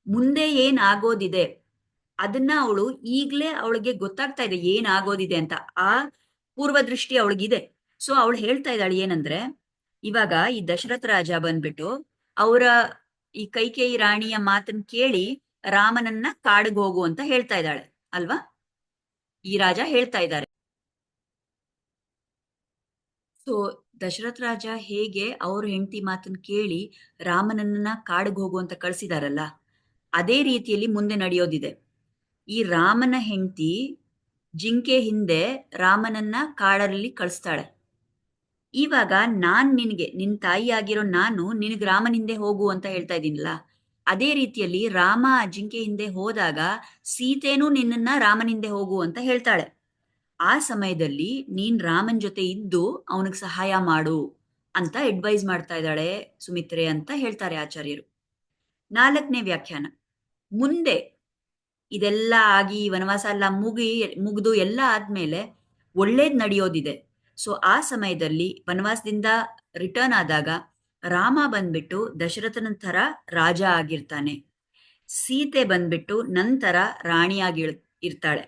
ಮುಂದೆ ಏನ್ ಆಗೋದಿದೆ ಅದನ್ನ ಅವಳು ಈಗ್ಲೇ ಅವಳಿಗೆ ಗೊತ್ತಾಗ್ತಾ ಇದೆ ಏನ್ ಆಗೋದಿದೆ ಅಂತ. ಆ ಪೂರ್ವ ದೃಷ್ಟಿ ಅವಳಿಗಿದೆ. ಸೊ ಅವಳು ಹೇಳ್ತಾ ಇದ್ದಾಳೆ ಏನಂದ್ರೆ, ಇವಾಗ ಈ ದಶರಥ ರಾಜ ಬಂದ್ಬಿಟ್ಟು ಅವರ ಈ ಕೈಕೇಯಿ ರಾಣಿಯ ಮಾತನ್ನ ಕೇಳಿ ರಾಮನನ್ನ ಕಾಡಿಗೆ ಹೋಗು ಅಂತ ಹೇಳ್ತಾ ಇದ್ದಾಳೆ ಅಲ್ವಾ? ಈ ರಾಜ ಹೇಳ್ತಾ ಇದ್ದಾರೆ. ಸೊ ದಶರಥ ರಾಜ ಹೇಗೆ ಅವ್ರ ಹೆಂಡತಿ ಮಾತನ್ನ ಕೇಳಿ ರಾಮನನ್ನ ಕಾಡಿಗೆ ಹೋಗು ಅಂತ ಕಳ್ಸಿದಾರಲ್ಲ, ಅದೇ ರೀತಿಯಲ್ಲಿ ಮುಂದೆ ನಡೆಯೋದಿದೆ. ಈ ರಾಮನ ಹೆಂಡತಿ ಜಿಂಕೆ ಹಿಂದೆ ರಾಮನನ್ನ ಕಾಡಲ್ಲಿ ಕಳಿಸ್ತಾಳೆ. ಇವಾಗ ನಾನ್ ನಿನ್ ತಾಯಿ ಆಗಿರೋ ನಾನು ನಿನಗ್ ರಾಮನ ಹಿಂದೆ ಹೋಗು ಅಂತ ಹೇಳ್ತಾ ಇದ್ದೀನಲ್ಲ, ಅದೇ ರೀತಿಯಲ್ಲಿ ರಾಮ ಜಿಂಕೆ ಹಿಂದೆ ಹೋದಾಗ ಸೀತೆನೂ ನಿನ್ನನ್ನ ರಾಮನ ಹಿಂದೆ ಹೋಗು ಅಂತ ಹೇಳ್ತಾಳೆ. ಆ ಸಮಯದಲ್ಲಿ ನೀನ್ ರಾಮನ್ ಜೊತೆ ಇದ್ದು ಅವನಿಗೆ ಸಹಾಯ ಮಾಡು ಅಂತ ಅಡ್ವೈಸ್ ಮಾಡ್ತಾ ಇದ್ದಾಳೆ ಸುಮಿತ್ರೆ ಅಂತ ಹೇಳ್ತಾರೆ ಆಚಾರ್ಯರು. ನಾಲ್ಕನೇ ವ್ಯಾಖ್ಯಾನ, ಮುಂದೆ ಇದೆಲ್ಲ ಆಗಿ ವನವಾಸ ಎಲ್ಲ ಮುಗಿದು ಎಲ್ಲ ಆದ್ಮೇಲೆ ಒಳ್ಳೇದ್ ನಡೆಯೋದಿದೆ. ಸೊ ಆ ಸಮಯದಲ್ಲಿ ವನವಾಸದಿಂದ ರಿಟರ್ನ್ ಆದಾಗ ರಾಮ ಬಂದ್ಬಿಟ್ಟು ದಶರಥನ ತರ ರಾಜ ಆಗಿರ್ತಾನೆ, ಸೀತೆ ಬಂದ್ಬಿಟ್ಟು ನಂತರ ರಾಣಿಯಾಗಿ ಇರ್ತಾಳೆ.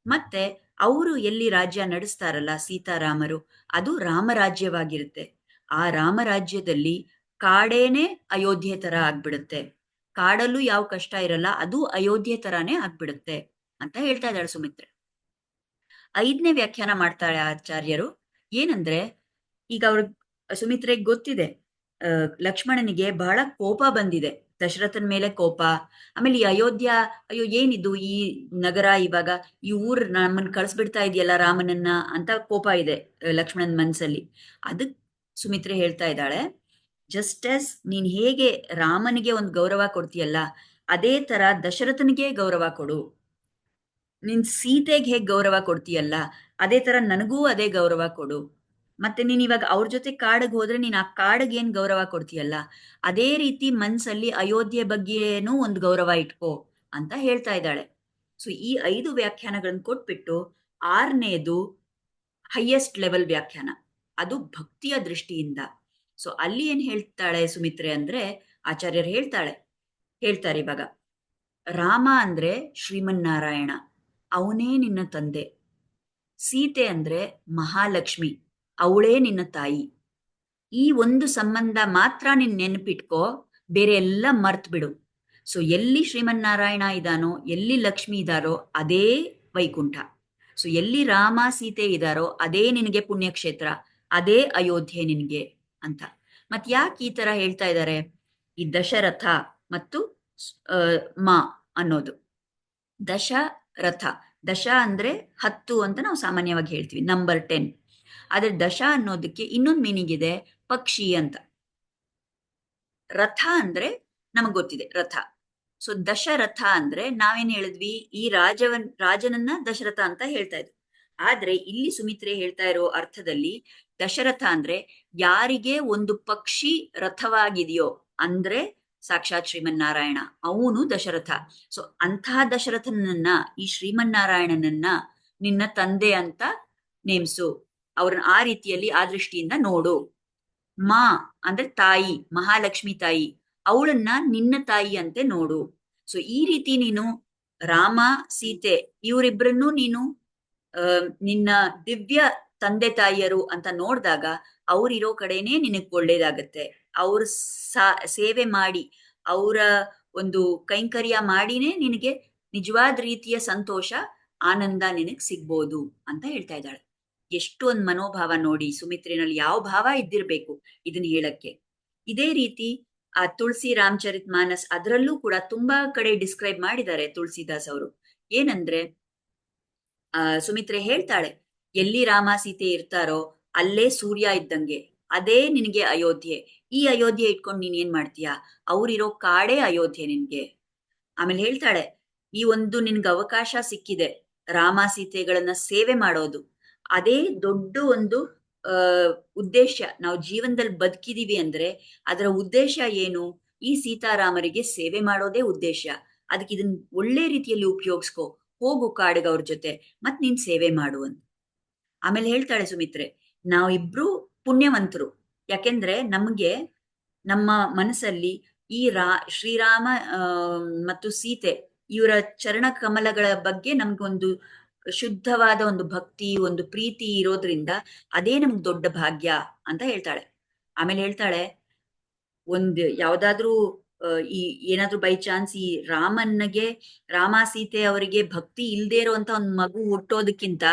ಮತ್ತೆ ಅವರು ಎಲ್ಲಿ ರಾಜ್ಯ ನಡೆಸ್ತಾರಲ್ಲ ಸೀತಾರಾಮರು, ಅದು ರಾಮರಾಜ್ಯವಾಗಿರುತ್ತೆ. ಆ ರಾಮರಾಜ್ಯದಲ್ಲಿ ಕಾಡೇನೆ ಅಯೋಧ್ಯೆ ತರ ಆಗ್ಬಿಡುತ್ತೆ. ಕಾಡಲ್ಲೂ ಯಾವ ಕಷ್ಟ ಇರಲ್ಲ, ಅದು ಅಯೋಧ್ಯೆ ತರಾನೇ ಆಗ್ಬಿಡುತ್ತೆ ಅಂತ ಹೇಳ್ತಾ ಇದ್ದಾಳೆ ಸುಮಿತ್ರೆ. ಐದನೇ ವ್ಯಾಖ್ಯಾನ ಮಾಡ್ತಾಳೆ ಆಚಾರ್ಯರು. ಏನಂದ್ರೆ, ಈಗ ಅವ್ರ ಸುಮಿತ್ರೆಗೆ ಗೊತ್ತಿದೆ ಲಕ್ಷ್ಮಣನಿಗೆ ಬಹಳ ಕೋಪ ಬಂದಿದೆ, ದಶರಥನ ಮೇಲೆ ಕೋಪ. ಆಮೇಲೆ ಈ ಅಯೋಧ್ಯ, ಅಯ್ಯೋ ಏನಿದು ಈ ನಗರ, ಇವಾಗ ಈ ಊರ್ ನಮ್ಮನ್ನ ಕಳಿಸ್ಬಿಡ್ತಾ ಇದೆಯಲ್ಲ ರಾಮನನ್ನ ಅಂತ ಕೋಪ ಇದೆ ಲಕ್ಷ್ಮಣನ ಮನ್ಸಲ್ಲಿ. ಅದಕ್ ಸುಮಿತ್ರೆ ಹೇಳ್ತಾ ಇದ್ದಾಳೆ, ಜಸ್ಟ್ ಆಸ್ ನೀನ್ ಹೇಗೆ ರಾಮನಿಗೆ ಒಂದು ಗೌರವ ಕೊಡ್ತೀಯಲ್ಲ, ಅದೇ ತರ ದಶರಥನಿಗೆ ಗೌರವ ಕೊಡು. ನಿನ್ ಸೀತೆಗೆ ಹೇಗೆ ಗೌರವ ಕೊಡ್ತೀಯಲ್ಲ, ಅದೇ ತರ ನನಗೂ ಅದೇ ಗೌರವ ಕೊಡು. ಮತ್ತೆ ನೀನ್ ಇವಾಗ ಅವ್ರ ಜೊತೆ ಕಾಡಿಗೆ ಹೋದ್ರೆ ನೀನ್ ಆ ಕಾಡಿಗೆ ಏನ್ ಗೌರವ ಕೊಡ್ತೀಯಲ್ಲ, ಅದೇ ರೀತಿ ಮನ್ಸಲ್ಲಿ ಅಯೋಧ್ಯೆ ಬಗ್ಗೆನೂ ಒಂದು ಗೌರವ ಇಟ್ಕೋ ಅಂತ ಹೇಳ್ತಾ ಇದ್ದಾಳೆ. ಸೊ ಈ 5 ವ್ಯಾಖ್ಯಾನಗಳನ್ನ ಕೊಟ್ಬಿಟ್ಟು ಆರನೇದು ಹೈಯೆಸ್ಟ್ ಲೆವೆಲ್ ವ್ಯಾಖ್ಯಾನ, ಅದು ಭಕ್ತಿಯ ದೃಷ್ಟಿಯಿಂದ. ಸೊ ಅಲ್ಲಿ ಏನ್ ಹೇಳ್ತಾಳೆ ಸುಮಿತ್ರೆ ಅಂದ್ರೆ, ಆಚಾರ್ಯರು ಹೇಳ್ತಾರೆ ಇವಾಗ, ರಾಮ ಅಂದ್ರೆ ಶ್ರೀಮನ್ನಾರಾಯಣ, ಅವನೇ ನಿನ್ನ ತಂದೆ. ಸೀತೆ ಅಂದ್ರೆ ಮಹಾಲಕ್ಷ್ಮಿ, ಅವಳೇ ನಿನ್ನ ತಾಯಿ. ಈ ಒಂದು ಸಂಬಂಧ ಮಾತ್ರ ನೀನ್ ನೆನಪಿಟ್ಕೋ, ಬೇರೆ ಎಲ್ಲ ಮರ್ತ್ ಬಿಡು. ಸೊ ಎಲ್ಲಿ ಶ್ರೀಮನ್ನಾರಾಯಣ ಇದಾನೋ, ಎಲ್ಲಿ ಲಕ್ಷ್ಮಿ ಇದಾರೋ ಅದೇ ವೈಕುಂಠ. ಸೊ ಎಲ್ಲಿ ರಾಮ ಸೀತೆ ಇದಾರೋ ಅದೇ ನಿನಗೆ ಪುಣ್ಯಕ್ಷೇತ್ರ, ಅದೇ ಅಯೋಧ್ಯೆ ನಿನಗೆ ಅಂತ. ಮತ್ ಯಾಕೆ ಈ ತರ ಹೇಳ್ತಾ ಇದ್ದಾರೆ? ಈ ದಶರಥ ಮತ್ತು ಮಾ ಅನ್ನೋದು. ದಶರಥ, ದಶ ಅಂದ್ರೆ 10 ಅಂತ ನಾವು ಸಾಮಾನ್ಯವಾಗಿ ಹೇಳ್ತೀವಿ, ನಂಬರ್ 10. ಆದ್ರೆ ದಶ ಅನ್ನೋದಕ್ಕೆ ಇನ್ನೊಂದು ಮೀನಿಂಗ್ ಇದೆ, ಪಕ್ಷಿ ಅಂತ. ರಥ ಅಂದ್ರೆ ನಮಗ್ ಗೊತ್ತಿದೆ, ರಥ. ಸೊ ದಶರಥ ಅಂದ್ರೆ ನಾವೇನ್ ಹೇಳಿದ್ವಿ, ಈ ರಾಜನನ್ನ ದಶರಥ ಅಂತ ಹೇಳ್ತಾ ಇದ್ವಿ. ಆದ್ರೆ ಇಲ್ಲಿ ಸುಮಿತ್ರೆ ಹೇಳ್ತಾ ಇರೋ ಅರ್ಥದಲ್ಲಿ ದಶರಥ ಅಂದ್ರೆ ಯಾರಿಗೆ ಒಂದು ಪಕ್ಷಿ ರಥವಾಗಿದೆಯೋ ಅಂದ್ರೆ ಸಾಕ್ಷಾತ್ ಶ್ರೀಮನ್ನಾರಾಯಣ, ಅವನು ದಶರಥ. ಸೊ ಅಂತಹ ದಶರಥನನ್ನ, ಈ ಶ್ರೀಮನ್ನಾರಾಯಣನನ್ನ ನಿನ್ನ ತಂದೆ ಅಂತ ನೇಮ್ಸು, ಅವ್ರನ್ನ ಆ ರೀತಿಯಲ್ಲಿ ಆ ದೃಷ್ಟಿಯಿಂದ ನೋಡು. ಮಾ ಅಂದ್ರೆ ತಾಯಿ, ಮಹಾಲಕ್ಷ್ಮಿ ತಾಯಿ, ಅವಳನ್ನ ನಿನ್ನ ತಾಯಿ ಅಂತೆ ನೋಡು. ಸೊ ಈ ರೀತಿ ನೀನು ರಾಮ ಸೀತೆ ಇವರಿಬ್ಬರನ್ನು ನೀನು ನಿನ್ನ ದಿವ್ಯ ತಂದೆ ತಾಯಿಯರು ಅಂತ ನೋಡಿದಾಗ ಅವ್ರಿರೋ ಕಡೆನೆ ನಿನಗ್ ಒಳ್ಳೇದಾಗತ್ತೆ. ಅವ್ರ ಸೇವೆ ಮಾಡಿ, ಅವರ ಒಂದು ಕೈಂಕರ್ಯ ಮಾಡಿನೇ ನಿನಗೆ ನಿಜವಾದ ರೀತಿಯ ಸಂತೋಷ, ಆನಂದ ನಿನಗ್ ಸಿಗ್ಬೋದು ಅಂತ ಹೇಳ್ತಾ ಇದ್ದಾಳೆ. ಎಷ್ಟು ಒಂದ್ ಮನೋಭಾವ ನೋಡಿ ಸುಮಿತ್ರೆನಲ್ಲಿ, ಯಾವ ಭಾವ ಇದ್ದಿರ್ಬೇಕು ಇದನ್ನ ಹೇಳಕ್ಕೆ. ಇದೇ ರೀತಿ ಆ ತುಳಸಿ ರಾಮಚರಿತ್ ಮಾನಸ್ ಅದರಲ್ಲೂ ಕೂಡ ತುಂಬಾ ಕಡೆ ಡಿಸ್ಕ್ರೈಬ್ ಮಾಡಿದ್ದಾರೆ ತುಳಸಿದಾಸ್ ಅವರು. ಏನಂದ್ರೆ, ಸುಮಿತ್ರೆ ಹೇಳ್ತಾಳೆ, ಎಲ್ಲಿ ರಾಮ ಸೀತೆ ಇರ್ತಾರೋ ಅಲ್ಲೇ ಸೂರ್ಯ ಇದ್ದಂಗೆ, ಅದೇ ನಿನಗೆ ಅಯೋಧ್ಯೆ. ಈ ಅಯೋಧ್ಯೆ ಇಟ್ಕೊಂಡು ನೀನ್ ಏನ್ ಮಾಡ್ತೀಯಾ? ಅವ್ರಿರೋ ಕಾಡೇ ಅಯೋಧ್ಯೆ ನಿನ್ಗೆ. ಆಮೇಲೆ ಹೇಳ್ತಾಳೆ, ಈ ಒಂದು ನಿನ್ಗೆ ಅವಕಾಶ ಸಿಕ್ಕಿದೆ ರಾಮ ಸೀತೆಗಳನ್ನ ಸೇವೆ ಮಾಡೋದು. ಅದೇ ದೊಡ್ಡ ಒಂದು ಆ ಉದ್ದೇಶ. ನಾವು ಜೀವನದಲ್ಲಿ ಬದುಕಿದೀವಿ ಅಂದ್ರೆ ಅದರ ಉದ್ದೇಶ ಏನು? ಈ ಸೀತಾರಾಮರಿಗೆ ಸೇವೆ ಮಾಡೋದೇ ಉದ್ದೇಶ. ಅದಕ್ಕೆ ಇದನ್ನ ಒಳ್ಳೆ ರೀತಿಯಲ್ಲಿ ಉಪಯೋಗಿಸ್ಕೊ. ಹೋಗು ಕಾಡಿಗೆ ಅವ್ರ ಜೊತೆ ಮತ್ ನೀನ್ ಸೇವೆ ಮಾಡು ಅಂತ. ಆಮೇಲೆ ಹೇಳ್ತಾಳೆ ಸುಮಿತ್ರೆ, ನಾವಿಬ್ರು ಪುಣ್ಯವಂತರು. ಯಾಕೆಂದ್ರೆ ನಮ್ಗೆ ನಮ್ಮ ಮನಸ್ಸಲ್ಲಿ ಈ ಶ್ರೀರಾಮ ಆ, ಮತ್ತು ಸೀತೆ ಇವರ ಚರಣ ಕಮಲಗಳ ಬಗ್ಗೆ ನಮ್ಗೊಂದು ಶುದ್ಧವಾದ ಒಂದು ಭಕ್ತಿ, ಒಂದು ಪ್ರೀತಿ ಇರೋದ್ರಿಂದ ಅದೇ ನಮ್ಗೆ ದೊಡ್ಡ ಭಾಗ್ಯ ಅಂತ ಹೇಳ್ತಾಳೆ. ಆಮೇಲೆ ಹೇಳ್ತಾಳೆ, ಒಂದ್ ಯಾವ್ದಾದ್ರೂ ಈ ಏನಾದ್ರೂ ಬೈ ಚಾನ್ಸ್ ಈ ರಾಮ ಸೀತೆ ಅವರಿಗೆ ಭಕ್ತಿ ಇಲ್ದೇ ಇರುವಂತ ಒಂದ್ ಮಗು ಹುಟ್ಟೋದಕ್ಕಿಂತ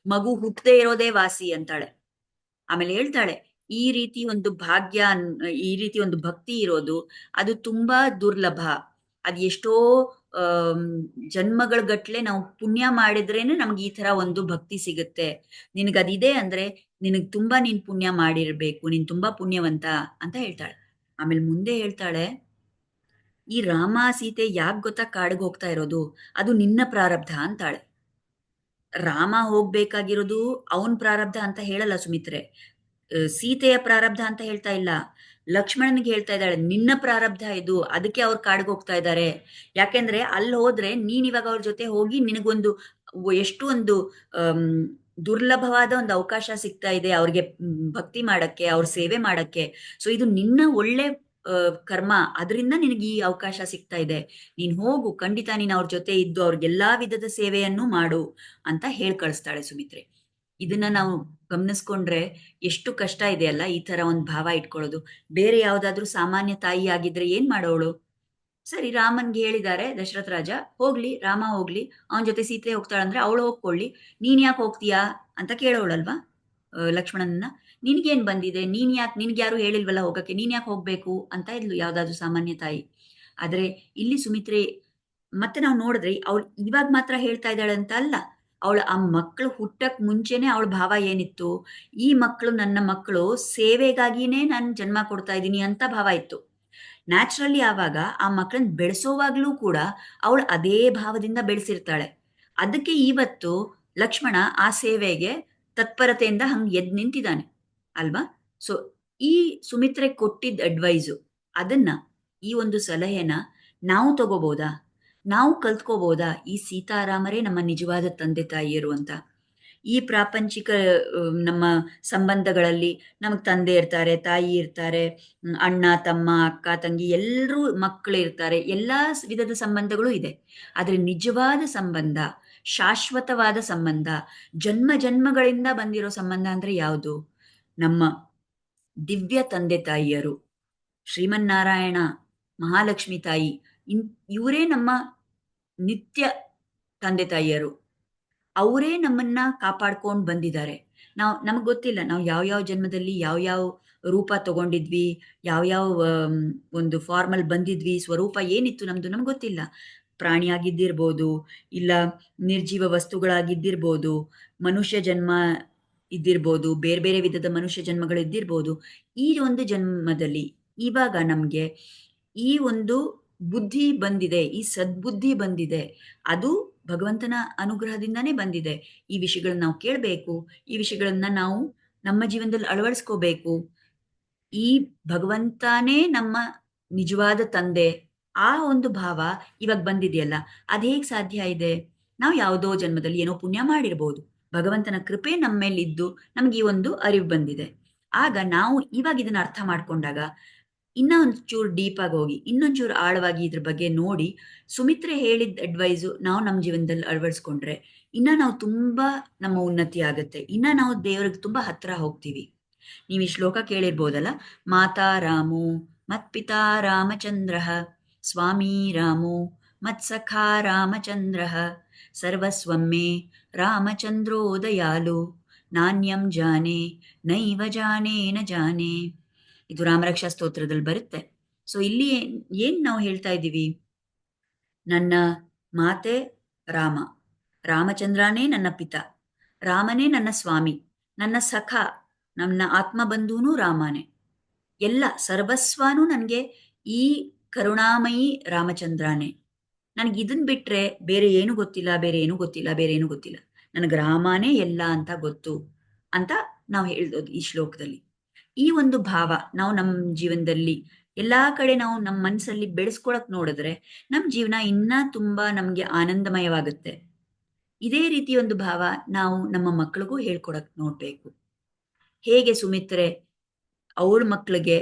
ಮಗು ಹುಟ್ಟದೇ ಇರೋದೇ ವಾಸಿ ಅಂತಾಳೆ. ಆಮೇಲೆ ಹೇಳ್ತಾಳೆ, ಈ ರೀತಿ ಒಂದು ಭಾಗ್ಯ ಈ ರೀತಿ ಒಂದು ಭಕ್ತಿ ಇರೋದು ಅದು ತುಂಬಾ ದುರ್ಲಭ. ಅದ್ ಎಷ್ಟೋ ಆಮ್, ಜನ್ಮಗಳ ಗಟ್ಲೆ ನಾವು ಪುಣ್ಯ ಮಾಡಿದ್ರೇನೆ ನಮ್ಗೆ ಈ ತರ ಒಂದು ಭಕ್ತಿ ಸಿಗುತ್ತೆ. ನಿನಗ್ ಅದಿದೆ ಅಂದ್ರೆ ನೀನ್ ಪುಣ್ಯ ಮಾಡಿರ್ಬೇಕು, ನೀನ್ ತುಂಬಾ ಪುಣ್ಯವಂತ ಅಂತ ಹೇಳ್ತಾಳೆ. ಆಮೇಲೆ ಮುಂದೆ ಹೇಳ್ತಾಳೆ, ಈ ರಾಮ ಸೀತೆ ಯಾಕೆ ಗೊತ್ತಾ ಕಾಡಿಗೆ ಹೋಗ್ತಾ ಇರೋದು? ಅದು ನಿನ್ನ ಪ್ರಾರಬ್ಧ ಅಂತಾಳೆ. ರಾಮ ಹೋಗ್ಬೇಕಾಗಿರೋದು ಅವನ್ ಪ್ರಾರಬ್ಧ ಅಂತ ಹೇಳಲ್ಲ ಸುಮಿತ್ರೆ. ಸೀತೆಯ ಪ್ರಾರಬ್ಧ ಅಂತ ಹೇಳ್ತಾ ಇಲ್ಲ. ಲಕ್ಷ್ಮಣನಿಗೆ ಹೇಳ್ತಾ ಇದ್ದಾಳೆ, ನಿನ್ನ ಪ್ರಾರಬ್ಧ ಇದು, ಅದಕ್ಕೆ ಅವ್ರು ಕಾಡ್ಗೆ ಹೋಗ್ತಾ ಇದ್ದಾರೆ. ಯಾಕೆಂದ್ರೆ ಅಲ್ಲಿ ಹೋದ್ರೆ ನೀನ್ ಇವಾಗ ಅವ್ರ ಜೊತೆ ಹೋಗಿ ನಿನಗೊಂದು ಎಷ್ಟು ಒಂದು ಅಮ್, ದುರ್ಲಭವಾದ ಒಂದು ಅವಕಾಶ ಸಿಗ್ತಾ ಇದೆ ಅವ್ರಿಗೆ ಭಕ್ತಿ ಮಾಡಕ್ಕೆ, ಅವ್ರ ಸೇವೆ ಮಾಡಕ್ಕೆ. ಸೊ ಇದು ನಿನ್ನ ಒಳ್ಳೆ ಕರ್ಮ, ಅದರಿಂದ ನಿನಗೆ ಈ ಅವಕಾಶ ಸಿಗ್ತಾ ಇದೆ. ನೀನ್ ಹೋಗು, ಖಂಡಿತ ನೀನ್ ಅವ್ರ ಜೊತೆ ಇದ್ದು ಅವ್ರಿಗೆಲ್ಲಾ ವಿಧದ ಸೇವೆಯನ್ನು ಮಾಡು ಅಂತ ಹೇಳ್ ಕಳಿಸ್ತಾಳೆ ಸುಮಿತ್ರೆ. ಇದನ್ನ ನಾವು ಗಮನಿಸ್ಕೊಂಡ್ರೆ ಎಷ್ಟು ಕಷ್ಟ ಇದೆಯಲ್ಲ ಈ ತರ ಒಂದ್ ಭಾವ ಇಟ್ಕೊಳ್ಳೋದು. ಬೇರೆ ಯಾವ್ದಾದ್ರು ಸಾಮಾನ್ಯ ತಾಯಿ ಆಗಿದ್ರೆ ಏನ್ ಮಾಡೋಳು? ಸರಿ, ರಾಮನ್ಗೆ ಹೇಳಿದ್ದಾರೆ ದಶರಥ ರಾಜ, ಹೋಗ್ಲಿ ರಾಮ ಹೋಗ್ಲಿ, ಅವನ ಜೊತೆ ಸೀತೆ ಹೋಗ್ತಾಳಂದ್ರೆ ಅವಳು ಹೋಗ್ಕೊಳ್ಳಿ, ನೀನ್ ಯಾಕೆ ಹೋಗ್ತೀಯಾ ಅಂತ ಕೇಳೋಳಲ್ವಾ ಲಕ್ಷ್ಮಣನನ್ನ. ನಿನ್ಗೇನ್ ಬಂದಿದೆ, ನಿನ್ಗೆ ಯಾರು ಹೇಳಿಲ್ವಲ್ಲ ಹೋಗಕ್ಕೆ, ನೀನ್ ಯಾಕೆ ಹೋಗ್ಬೇಕು ಅಂತ ಇದ್ಲು ಯಾವ್ದಾದ್ರು ಸಾಮಾನ್ಯ ತಾಯಿ. ಆದ್ರೆ ಇಲ್ಲಿ ಸುಮಿತ್ರೆ ಮತ್ತೆ ನಾವು ನೋಡಿದ್ರೆ ಅವಳು ಇವಾಗ ಮಾತ್ರ ಹೇಳ್ತಾ ಇದ್ದಾಳೆ ಅಂತ ಅಲ್ಲ, ಅವಳು ಆ ಮಕ್ಕಳು ಹುಟ್ಟಕ್ ಮುಂಚೆನೆ ಅವಳ ಭಾವ ಏನಿತ್ತು? ಈ ಮಕ್ಕಳು ನನ್ನ ಮಕ್ಕಳು, ಸೇವೆಗಾಗಿನೇ ನಾನು ಜನ್ಮ ಕೊಡ್ತಾ ಇದ್ದೀನಿ ಅಂತ ಭಾವ ಇತ್ತು. ನ್ಯಾಚುರಲಿ ಆವಾಗ ಆ ಮಕ್ಕಳನ್ನ ಬೆಳೆಸೋವಾಗ್ಲೂ ಕೂಡ ಅವಳು ಅದೇ ಭಾವದಿಂದ ಬೆಳೆಸಿರ್ತಾಳೆ. ಅದಕ್ಕೆ ಇವತ್ತು ಲಕ್ಷ್ಮಣ ಆ ಸೇವೆಗೆ ತತ್ಪರತೆಯಿಂದ ಹಂಗ್ ಎದ್ ನಿಂತಿದ್ದಾನೆ ಅಲ್ವಾ? ಸೊ ಈ ಸುಮಿತ್ರೆ ಕೊಟ್ಟಿದ್ದ ಅಡ್ವೈಸು, ಅದನ್ನ, ಈ ಒಂದು ಸಲಹೆನ ನಾವು ತಗೋಬೋದಾ? ನಾವು ಕಲ್ತ್ಕೋಬೋದಾ? ಈ ಸೀತಾರಾಮರೇ ನಮ್ಮ ನಿಜವಾದ ತಂದೆ ತಾಯಿಯರು ಅಂತ. ಈ ಪ್ರಾಪಂಚಿಕ ನಮ್ಮ ಸಂಬಂಧಗಳಲ್ಲಿ ನಮಗ್ ತಂದೆ ಇರ್ತಾರೆ, ತಾಯಿ ಇರ್ತಾರೆ, ಅಣ್ಣ ತಮ್ಮ ಅಕ್ಕ ತಂಗಿ ಎಲ್ಲರೂ ಮಕ್ಕಳು ಇರ್ತಾರೆ, ಎಲ್ಲಾ ವಿಧದ ಸಂಬಂಧಗಳು ಇದೆ. ಆದ್ರೆ ನಿಜವಾದ ಸಂಬಂಧ, ಶಾಶ್ವತವಾದ ಸಂಬಂಧ, ಜನ್ಮ ಜನ್ಮಗಳಿಂದ ಬಂದಿರೋ ಸಂಬಂಧ ಅಂದ್ರೆ ಯಾವುದು? ನಮ್ಮ ದಿವ್ಯ ತಂದೆ ತಾಯಿಯರು, ಶ್ರೀಮನ್ನಾರಾಯಣ, ಮಹಾಲಕ್ಷ್ಮಿ ತಾಯಿ, ಇನ್ ಇವರೇ ನಮ್ಮ ನಿತ್ಯ ತಂದೆ ತಾಯಿಯರು. ಅವರೇ ನಮ್ಮನ್ನ ಕಾಪಾಡ್ಕೊಂಡು ಬಂದಿದ್ದಾರೆ. ನಮಗ್ ಗೊತ್ತಿಲ್ಲ ನಾವು ಯಾವ ಜನ್ಮದಲ್ಲಿ ಯಾವ ರೂಪ ತಗೊಂಡಿದ್ವಿ, ಯಾವ ಒಂದು ಫಾರ್ಮಲ್ ಬಂದಿದ್ವಿ, ಸ್ವರೂಪ ಏನಿತ್ತು ನಮ್ದು ನಮ್ಗೆ ಗೊತ್ತಿಲ್ಲ. ಪ್ರಾಣಿಯಾಗಿದ್ದಿರ್ಬೋದು, ಇಲ್ಲ ನಿರ್ಜೀವ ವಸ್ತುಗಳಾಗಿದ್ದಿರ್ಬೋದು, ಮನುಷ್ಯ ಜನ್ಮ ಇದ್ದಿರ್ಬೋದು, ಬೇರೆ ಬೇರೆ ವಿಧದ ಮನುಷ್ಯ ಜನ್ಮಗಳು ಇದ್ದಿರ್ಬೋದು. ಈ ಒಂದು ಜನ್ಮದಲ್ಲಿ ಇವಾಗ ನಮ್ಗೆ ಈ ಒಂದು ಬುದ್ಧಿ ಬಂದಿದೆ, ಈ ಸದ್ಬುದ್ಧಿ ಬಂದಿದೆ. ಅದು ಭಗವಂತನ ಅನುಗ್ರಹದಿಂದಾನೇ ಬಂದಿದೆ. ಈ ವಿಷಯಗಳನ್ನ ನಾವು ಕೇಳಬೇಕು, ಈ ವಿಷಯಗಳನ್ನ ನಾವು ನಮ್ಮ ಜೀವನದಲ್ಲಿ ಅಳವಡಿಸ್ಕೋಬೇಕು. ಈ ಭಗವಂತನೇ ನಮ್ಮ ನಿಜವಾದ ತಂದೆ, ಆ ಒಂದು ಭಾವ ಇವಾಗ ಬಂದಿದೆಯಲ್ಲ, ಅದ್ ಹೇಗ್ ಸಾಧ್ಯ ಇದೆ? ನಾವು ಯಾವುದೋ ಜನ್ಮದಲ್ಲಿ ಏನೋ ಪುಣ್ಯ ಮಾಡಿರ್ಬೋದು, ಭಗವಂತನ ಕೃಪೆ ನಮ್ಮ ಮೇಲಿದ್ದು ನಮ್ಗೆ ಈ ಒಂದು ಅರಿವು ಬಂದಿದೆ. ಆಗ ನಾವು ಇವಾಗ ಇದನ್ನ ಅರ್ಥ ಮಾಡ್ಕೊಂಡಾಗ ಇನ್ನ ಒಂಚೂರು ಡೀಪ್ ಆಗಿ ಹೋಗಿ ಇನ್ನೊಂಚೂರು ಆಳವಾಗಿ ಇದ್ರ ಬಗ್ಗೆ ನೋಡಿ, ಸುಮಿತ್ರೆ ಹೇಳಿದ ಅಡ್ವೈಸು ನಾವು ನಮ್ಮ ಜೀವನದಲ್ಲಿ ಅಳವಡಿಸ್ಕೊಂಡ್ರೆ ಇನ್ನ ನಾವು ತುಂಬಾ ನಮ್ಮ ಉನ್ನತಿ ಆಗತ್ತೆ, ಇನ್ನ ನಾವು ದೇವರಿಗೆ ತುಂಬಾ ಹತ್ರ ಹೋಗ್ತೀವಿ. ನೀವು ಈ ಶ್ಲೋಕ ಕೇಳಿರ್ಬೋದಲ್ಲ, ಮಾತಾ ರಾಮೋ ಮತ್ಪಿತಾ ರಾಮಚಂದ್ರ, ಸ್ವಾಮಿ ರಾಮೋ ಮತ್ಸಖಾ ರಾಮಚಂದ್ರ, ಸರ್ವಸ್ವಮ್ಮೆ ರಾಮಚಂದ್ರೋ ದಯಾಲು, ನಾಣ್ಯಂ ಜಾನೆ ನೈವ ಜಾನೆ ನ ಜಾನೆ. ಇದು ರಾಮರಕ್ಷಾ ಸ್ತೋತ್ರದಲ್ಲಿ ಬರುತ್ತೆ. ಸೊ ಇಲ್ಲಿ ಏನ್ ನಾವು ಹೇಳ್ತಾ ಇದ್ದೀವಿ? ನನ್ನ ಮಾತೆ ರಾಮ, ರಾಮಚಂದ್ರನೇ ನನ್ನ ಪಿತ, ರಾಮನೇ ನನ್ನ ಸ್ವಾಮಿ, ನನ್ನ ಸಖ, ನನ್ನ ಆತ್ಮಬಂಧುನೂ ರಾಮನೇ. ಎಲ್ಲ ಸರ್ವಸ್ವನೂ ನನಗೆ ಈ ಕರುಣಾಮಯಿ ರಾಮಚಂದ್ರನೇ. ನನಗೆ ಇದನ್ನ ಬಿಟ್ರೆ ಬೇರೆ ಏನು ಗೊತ್ತಿಲ್ಲ, ಬೇರೆ ಏನು ಗೊತ್ತಿಲ್ಲ, ಬೇರೆ ಏನು ಗೊತ್ತಿಲ್ಲ. ನನಗೆ ರಾಮನೇ ಎಲ್ಲ ಅಂತ ಗೊತ್ತು ಅಂತ ನಾವು ಹೇಳ್ಬೋದು ಈ ಶ್ಲೋಕದಲ್ಲಿ. ಈ ಒಂದು ಭಾವ ನಾವು ನಮ್ಮ ಜೀವನದಲ್ಲಿ ಎಲ್ಲಾ ಕಡೆ ನಾವು ನಮ್ಮ ಮನಸ್ಸಲ್ಲಿ ಬೆಳೆಸ್ಕೊಳಕ್ ನೋಡಿದ್ರೆ ನಮ್ಮ ಜೀವನ ಇನ್ನ ತುಂಬಾ ನಮ್ಗೆ ಆನಂದಮಯವಾಗುತ್ತೆ. ಇದೇ ರೀತಿ ಒಂದು ಭಾವ ನಾವು ನಮ್ಮ ಮಕ್ಕಳಿಗೂ ಹೇಳ್ಕೊಡಕ್ ನೋಡ್ಬೇಕು. ಹೇಗೆ ಸುಮಿತ್ರೆ ಅವಳ ಮಕ್ಕಳಿಗೆ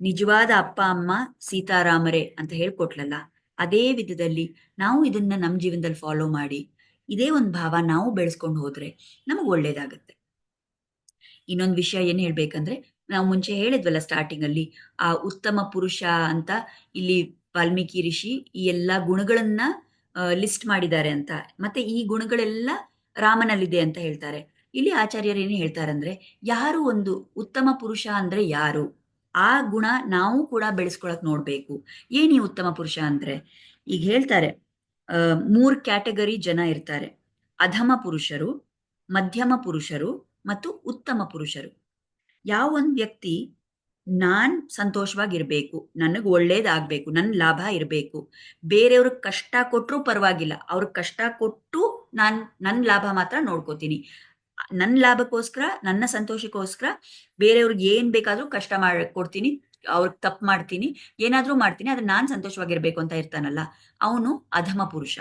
ನಿಜವಾದ ಅಪ್ಪ ಅಮ್ಮ ಸೀತಾರಾಮರೇ ಅಂತ ಹೇಳ್ಕೊಟ್ಲಲ್ಲ, ಅದೇ ವಿಧದಲ್ಲಿ ನಾವು ಇದನ್ನ ನಮ್ಮ ಜೀವನದಲ್ಲಿ ಫಾಲೋ ಮಾಡಿ ಇದೇ ಒಂದು ಭಾವ ನಾವು ಬೆಳೆಸ್ಕೊಂಡು ಹೋದ್ರೆ ನಮಗೆ ಒಳ್ಳೇದಾಗತ್ತೆ. ಇನ್ನೊಂದು ವಿಷಯ ಏನ್ ಹೇಳ್ಬೇಕಂದ್ರೆ, ನಾವು ಮುಂಚೆ ಹೇಳಿದ್ವಲ್ಲ ಸ್ಟಾರ್ಟಿಂಗ್ ಅಲ್ಲಿ, ಆ ಉತ್ತಮ ಪುರುಷ ಅಂತ ಇಲ್ಲಿ ವಾಲ್ಮೀಕಿ ಋಷಿ ಈ ಎಲ್ಲಾ ಗುಣಗಳನ್ನ ಲಿಸ್ಟ್ ಮಾಡಿದ್ದಾರೆ ಅಂತ. ಮತ್ತೆ ಈ ಗುಣಗಳೆಲ್ಲ ರಾಮನಲ್ಲಿದೆ ಅಂತ ಹೇಳ್ತಾರೆ. ಇಲ್ಲಿ ಆಚಾರ್ಯರು ಏನು ಹೇಳ್ತಾರಂದ್ರೆ, ಯಾರು ಒಂದು ಉತ್ತಮ ಪುರುಷ ಅಂದ್ರೆ ಯಾರು, ಆ ಗುಣ ನಾವು ಕೂಡ ಬೆಳೆಸ್ಕೊಳಕ್ ನೋಡ್ಬೇಕು. ಏನ್ ಈ ಉತ್ತಮ ಪುರುಷ ಅಂದ್ರೆ, ಈಗ ಹೇಳ್ತಾರೆ 3 ಕ್ಯಾಟಗರಿ ಜನ ಇರ್ತಾರೆ: ಅಧಮ ಪುರುಷರು, ಮಧ್ಯಮ ಪುರುಷರು ಮತ್ತು ಉತ್ತಮ ಪುರುಷರು. ಯಾವ ಒಂದ್ ವ್ಯಕ್ತಿ ನಾನ್ ಸಂತೋಷವಾಗಿರ್ಬೇಕು, ನನಗ್ ಒಳ್ಳೇದಾಗ್ಬೇಕು, ನನ್ ಲಾಭ ಇರ್ಬೇಕು, ಬೇರೆಯವ್ರಿಗೆ ಕಷ್ಟ ಕೊಟ್ರೂ ಪರವಾಗಿಲ್ಲ, ಅವ್ರಿಗೆ ಕಷ್ಟ ಕೊಟ್ಟು ನನ್ ಲಾಭ ಮಾತ್ರ ನೋಡ್ಕೋತೀನಿ, ನನ್ನ ಲಾಭಕ್ಕೋಸ್ಕರ ನನ್ನ ಸಂತೋಷಕ್ಕೋಸ್ಕರ ಬೇರೆಯವ್ರಿಗೆ ಏನ್ ಬೇಕಾದ್ರೂ ಕಷ್ಟ ಕೊಡ್ತೀನಿ, ಅವ್ರಿಗೆ ತಪ್ಪು ಮಾಡ್ತೀನಿ, ಏನಾದ್ರೂ ಮಾಡ್ತೀನಿ, ಆದ್ರೆ ನಾನ್ ಸಂತೋಷವಾಗಿರ್ಬೇಕು ಅಂತ ಇರ್ತಾನಲ್ಲ, ಅವನು ಅಧಮ ಪುರುಷ.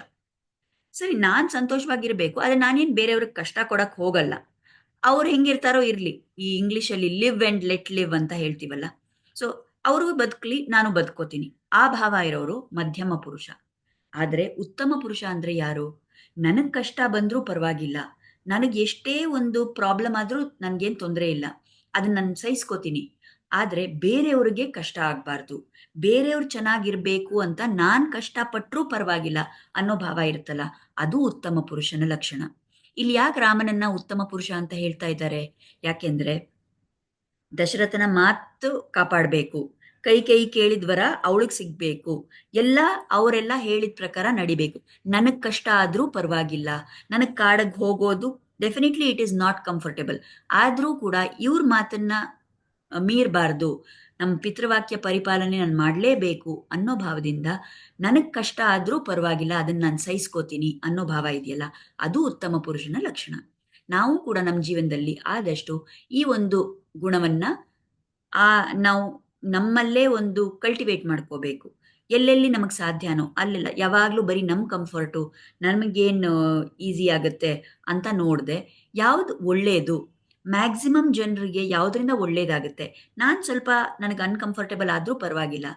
ಸರಿ, ನಾನ್ ಸಂತೋಷವಾಗಿರ್ಬೇಕು, ಆದ್ರೆ ನಾನೇನ್ ಬೇರೆಯವ್ರಿಗೆ ಕಷ್ಟ ಕೊಡಕ್ ಹೋಗಲ್ಲ. ಅವ್ರು ಹೆಂಗಿರ್ತಾರೋ ಇರ್ಲಿ, ಈ ಇಂಗ್ಲಿಷ್ ಅಲ್ಲಿ ಲಿವ್ ಅಂಡ್ ಲೆಟ್ ಲಿವ್ ಅಂತ ಹೇಳ್ತೀವಲ್ಲ, ಸೊ ಅವರು ಬದುಕ್ಲಿ, ನಾನು ಬದುಕೋತೀನಿ, ಆ ಭಾವ ಇರೋರು ಮಧ್ಯಮ ಪುರುಷ. ಆದ್ರೆ ಉತ್ತಮ ಪುರುಷ ಅಂದ್ರೆ ಯಾರು? ನನಗ್ ಕಷ್ಟ ಬಂದ್ರೂ ಪರವಾಗಿಲ್ಲ, ನನಗ್ ಎಷ್ಟೇ ಒಂದು ಪ್ರಾಬ್ಲಮ್ ಆದ್ರೂ ನನ್ಗೇನ್ ತೊಂದರೆ ಇಲ್ಲ, ಅದನ್ನ ನಾನು ಸಹಿಸ್ಕೋತೀನಿ, ಆದ್ರೆ ಬೇರೆಯವ್ರಿಗೆ ಕಷ್ಟ ಆಗ್ಬಾರ್ದು, ಬೇರೆಯವ್ರು ಚೆನ್ನಾಗಿರ್ಬೇಕು ಅಂತ ನಾನ್ ಕಷ್ಟಪಟ್ರೂ ಪರವಾಗಿಲ್ಲ ಅನ್ನೋ ಭಾವ ಇರುತ್ತಲ್ಲ, ಅದು ಉತ್ತಮ ಪುರುಷನ ಲಕ್ಷಣ. ಇಲ್ಲಿ ಯಾಕೆ ರಾಮನನ್ನ ಉತ್ತಮ ಪುರುಷ ಅಂತ ಹೇಳ್ತಾ ಇದ್ದಾರೆ? ಯಾಕೆಂದ್ರೆ ದಶರಥನ ಮಾತು ಕಾಪಾಡಬೇಕು, ಕೈ ಕೇಳಿದ ವರ ಅವಳಿಗೆ ಸಿಗ್ಬೇಕು, ಎಲ್ಲ ಅವರೆಲ್ಲ ಹೇಳಿದ ಪ್ರಕಾರ ನಡಿಬೇಕು, ನನಗ್ ಕಷ್ಟ ಆದ್ರೂ ಪರವಾಗಿಲ್ಲ, ನನಗ್ ಕಾಡಗ್ ಹೋಗೋದು definitely it is not comfortable, ಆದ್ರೂ ಕೂಡ ಇವ್ರ ಮಾತನ್ನ ಮೀರ್ಬಾರ್ದು, ನಮ್ಮ ಪಿತೃವಾಕ್ಯ ಪರಿಪಾಲನೆ ನಾನು ಮಾಡಲೇಬೇಕು ಅನ್ನೋ ಭಾವದಿಂದ ನನಗ್ ಕಷ್ಟ ಆದ್ರೂ ಪರವಾಗಿಲ್ಲ, ಅದನ್ನ ನಾನು ಸಹಿಸ್ಕೋತೀನಿ ಅನ್ನೋ ಭಾವ ಇದೆಯಲ್ಲ, ಅದು ಉತ್ತಮ ಪುರುಷನ ಲಕ್ಷಣ. ನಾವು ಕೂಡ ನಮ್ಮ ಜೀವನದಲ್ಲಿ ಆದಷ್ಟು ಈ ಒಂದು ಗುಣವನ್ನ ನಾವು ನಮ್ಮಲ್ಲೇ ಒಂದು ಕಲ್ಟಿವೇಟ್ ಮಾಡ್ಕೋಬೇಕು. ಎಲ್ಲೆಲ್ಲಿ ನಮಗ್ ಸಾಧ್ಯನೋ ಅಲ್ಲೆಲ್ಲ, ಯಾವಾಗ್ಲೂ ಬರೀ ನಮ್ ಕಂಫರ್ಟು, ನಮಗೇನು ಈಸಿ ಆಗತ್ತೆ ಅಂತ ನೋಡ್ದೆ, ಯಾವ್ದು ಒಳ್ಳೇದು, ಮ್ಯಾಕ್ಸಿಮಮ್ ಜನರಿಗೆ ಯಾವ್ದ್ರಿಂದ ಒಳ್ಳೇದಾಗುತ್ತೆ, ನಾನ್ ಸ್ವಲ್ಪ ನನಗೆ ಅನ್ಕಂಫರ್ಟೇಬಲ್ ಆದ್ರೂ ಪರವಾಗಿಲ್ಲ,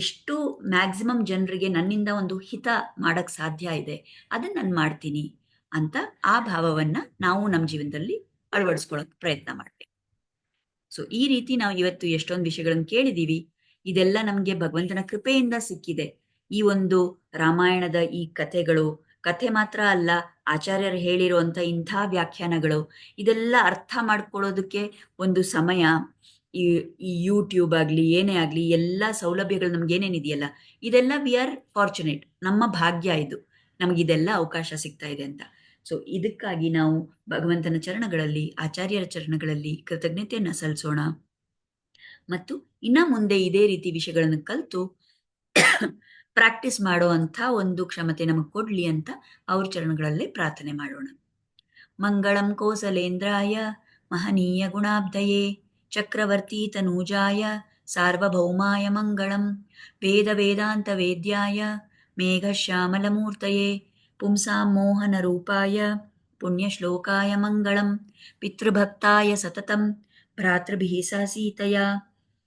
ಎಷ್ಟು ಮ್ಯಾಕ್ಸಿಮಮ್ ಜನರಿಗೆ ನನ್ನಿಂದ ಒಂದು ಹಿತ ಮಾಡಕ್ ಸಾಧ್ಯ ಇದೆ ಅದನ್ನ ನಾನು ಮಾಡ್ತೀನಿ ಅಂತ ಆ ಭಾವವನ್ನ ನಾವು ನಮ್ಮ ಜೀವನದಲ್ಲಿ ಅಳವಡಿಸ್ಕೊಳಕ್ ಪ್ರಯತ್ನ ಮಾಡ್ಬೇಕು. ಸೊ ಈ ರೀತಿ ನಾವು ಇವತ್ತು ಎಷ್ಟೊಂದು ವಿಷಯಗಳನ್ನು ಕೇಳಿದೀವಿ. ಇದೆಲ್ಲ ನಮ್ಗೆ ಭಗವಂತನ ಕೃಪೆಯಿಂದ ಸಿಕ್ಕಿದೆ. ಈ ಒಂದು ರಾಮಾಯಣದ ಈ ಕಥೆಗಳು, ಕಥೆ ಮಾತ್ರ ಅಲ್ಲ, ಆಚಾರ್ಯರು ಹೇಳಿರುವಂತ ಇಂಥ ವ್ಯಾಖ್ಯಾನಗಳು, ಇದೆಲ್ಲ ಅರ್ಥ ಮಾಡ್ಕೊಳ್ಳೋದಕ್ಕೆ ಒಂದು ಸಮಯ, ಈ ಈ ಯೂಟ್ಯೂಬ್ ಆಗ್ಲಿ ಏನೇ ಆಗ್ಲಿ, ಎಲ್ಲ ಸೌಲಭ್ಯಗಳು ನಮ್ಗೆ ಏನೇನಿದೆಯಲ್ಲ, ಇದೆಲ್ಲ ವಿ ಆರ್ ಫಾರ್ಚುನೇಟ್, ನಮ್ಮ ಭಾಗ್ಯ ಇದು, ನಮಗಿದೆಲ್ಲ ಅವಕಾಶ ಸಿಗ್ತಾ ಇದೆ ಅಂತ. ಸೊ ಇದಕ್ಕಾಗಿ ನಾವು ಭಗವಂತನ ಚರಣಗಳಲ್ಲಿ, ಆಚಾರ್ಯರ ಚರಣಗಳಲ್ಲಿ ಕೃತಜ್ಞತೆಯನ್ನ ಸಲ್ಲಿಸೋಣ. ಮತ್ತು ಇನ್ನ ಮುಂದೆ ಇದೇ ರೀತಿ ವಿಷಯಗಳನ್ನು ಕಲಿತು ಪ್ರಾಕ್ಟೀಸ್ ಮಾಡೋ ಅಂತ ಒಂದು ಕ್ಷಮತೆ ನಮಗೆ ಕೊಡ್ಲಿ ಅಂತ ಅವ್ರ ಚರಣಗಳಲ್ಲೇ ಪ್ರಾರ್ಥನೆ ಮಾಡೋಣ. ಮಂಗಳಂ ಕೋಸಲೇಂದ್ರಾಯ ಮಹನೀಯ ಗುಣಾಬ್ಧಯೇ ಚಕ್ರವರ್ತಿ ತನೂಜಾಯ ಸಾರ್ವಭೌಮಾಯ ಮಂಗಳಂ. ವೇದ ವೇದಾಂತ ವೇದ್ಯಾಯ ಮೇಘಶ್ಯಾಮಲಮೂರ್ತಯೇ ಪುಂಸಾಂ ಮೋಹನ ರೂಪಾಯ ಪುಣ್ಯಶ್ಲೋಕಾಯ ಮಂಗಳಂ. ಪಿತೃಭಕ್ತಾಯ ಸತತಂ ಭ್ರಾತೃಭಿಃ ಸಹ ಸೀತಯಾ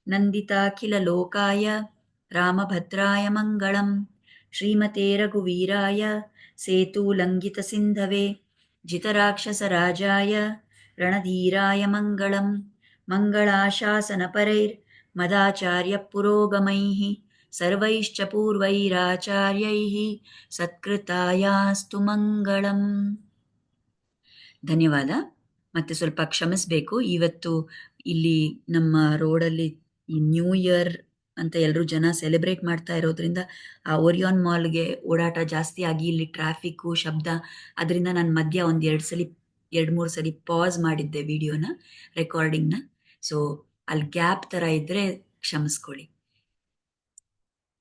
ನಂದಿತಾಖಿಲ ಲೋಕಾಯ ರಾಮಭದ್ರಾಯ ಮಂಗಳಂ. ಶ್ರೀಮತೆ ರಘುವೀರಾಯ ಸೇತುಲಂಘಿತ ಸಿಂಧವೇ ಜಿತರಾಕ್ಷಸರಾಜಾಯ ರಣಧೀರಾಯ ಮಂಗಳಂ. ಮಂಗಳಾಶಾಸನಪರೈರ್ ಮದಾಚಾರ್ಯ ಪುರೋಗಮೈಃ ಸರ್ವೈಶ್ಚ ಪೂರ್ವೈರಾಚಾರ್ಯೈಃ ಸತ್ಕೃತಾಯಾಸ್ತು ಮಂಗಳಂ. ಧನ್ಯವಾದ. ಮತ್ತೆ ಸ್ವಲ್ಪ ಕ್ಷಮಿಸಬೇಕು, ಇವತ್ತು ಇಲ್ಲಿ ನಮ್ಮ ರೋಡಲ್ಲಿ ಈ ನ್ಯೂ ಇಯರ್ ಅಂತ ಎಲ್ಲರೂ ಜನ ಸೆಲೆಬ್ರೇಟ್ ಮಾಡ್ತಾ ಇರೋದ್ರಿಂದ ಆ ಓರಿಯಾನ್ ಮಾಲ್ಗೆ ಓಡಾಟ ಜಾಸ್ತಿ ಆಗಿ ಇಲ್ಲಿ ಟ್ರಾಫಿಕ್ಕು ಶಬ್ದ, ಅದರಿಂದ ನಾನು ಮಧ್ಯ 2-3 ಸಲ ಪಾಸ್ ಮಾಡಿದ್ದೆ ವಿಡಿಯೋನ ರೆಕಾರ್ಡಿಂಗ್ನ. ಸೊ ಅಲ್ಲಿ ಗ್ಯಾಪ್ ತರ ಇದ್ರೆ ಕ್ಷಮಿಸ್ಕೊಳ್ಳಿ.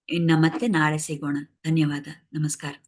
ಇನ್ನ ಮತ್ತೆ ನಾಳೆ ಸಿಗೋಣ. ಧನ್ಯವಾದ. ನಮಸ್ಕಾರ.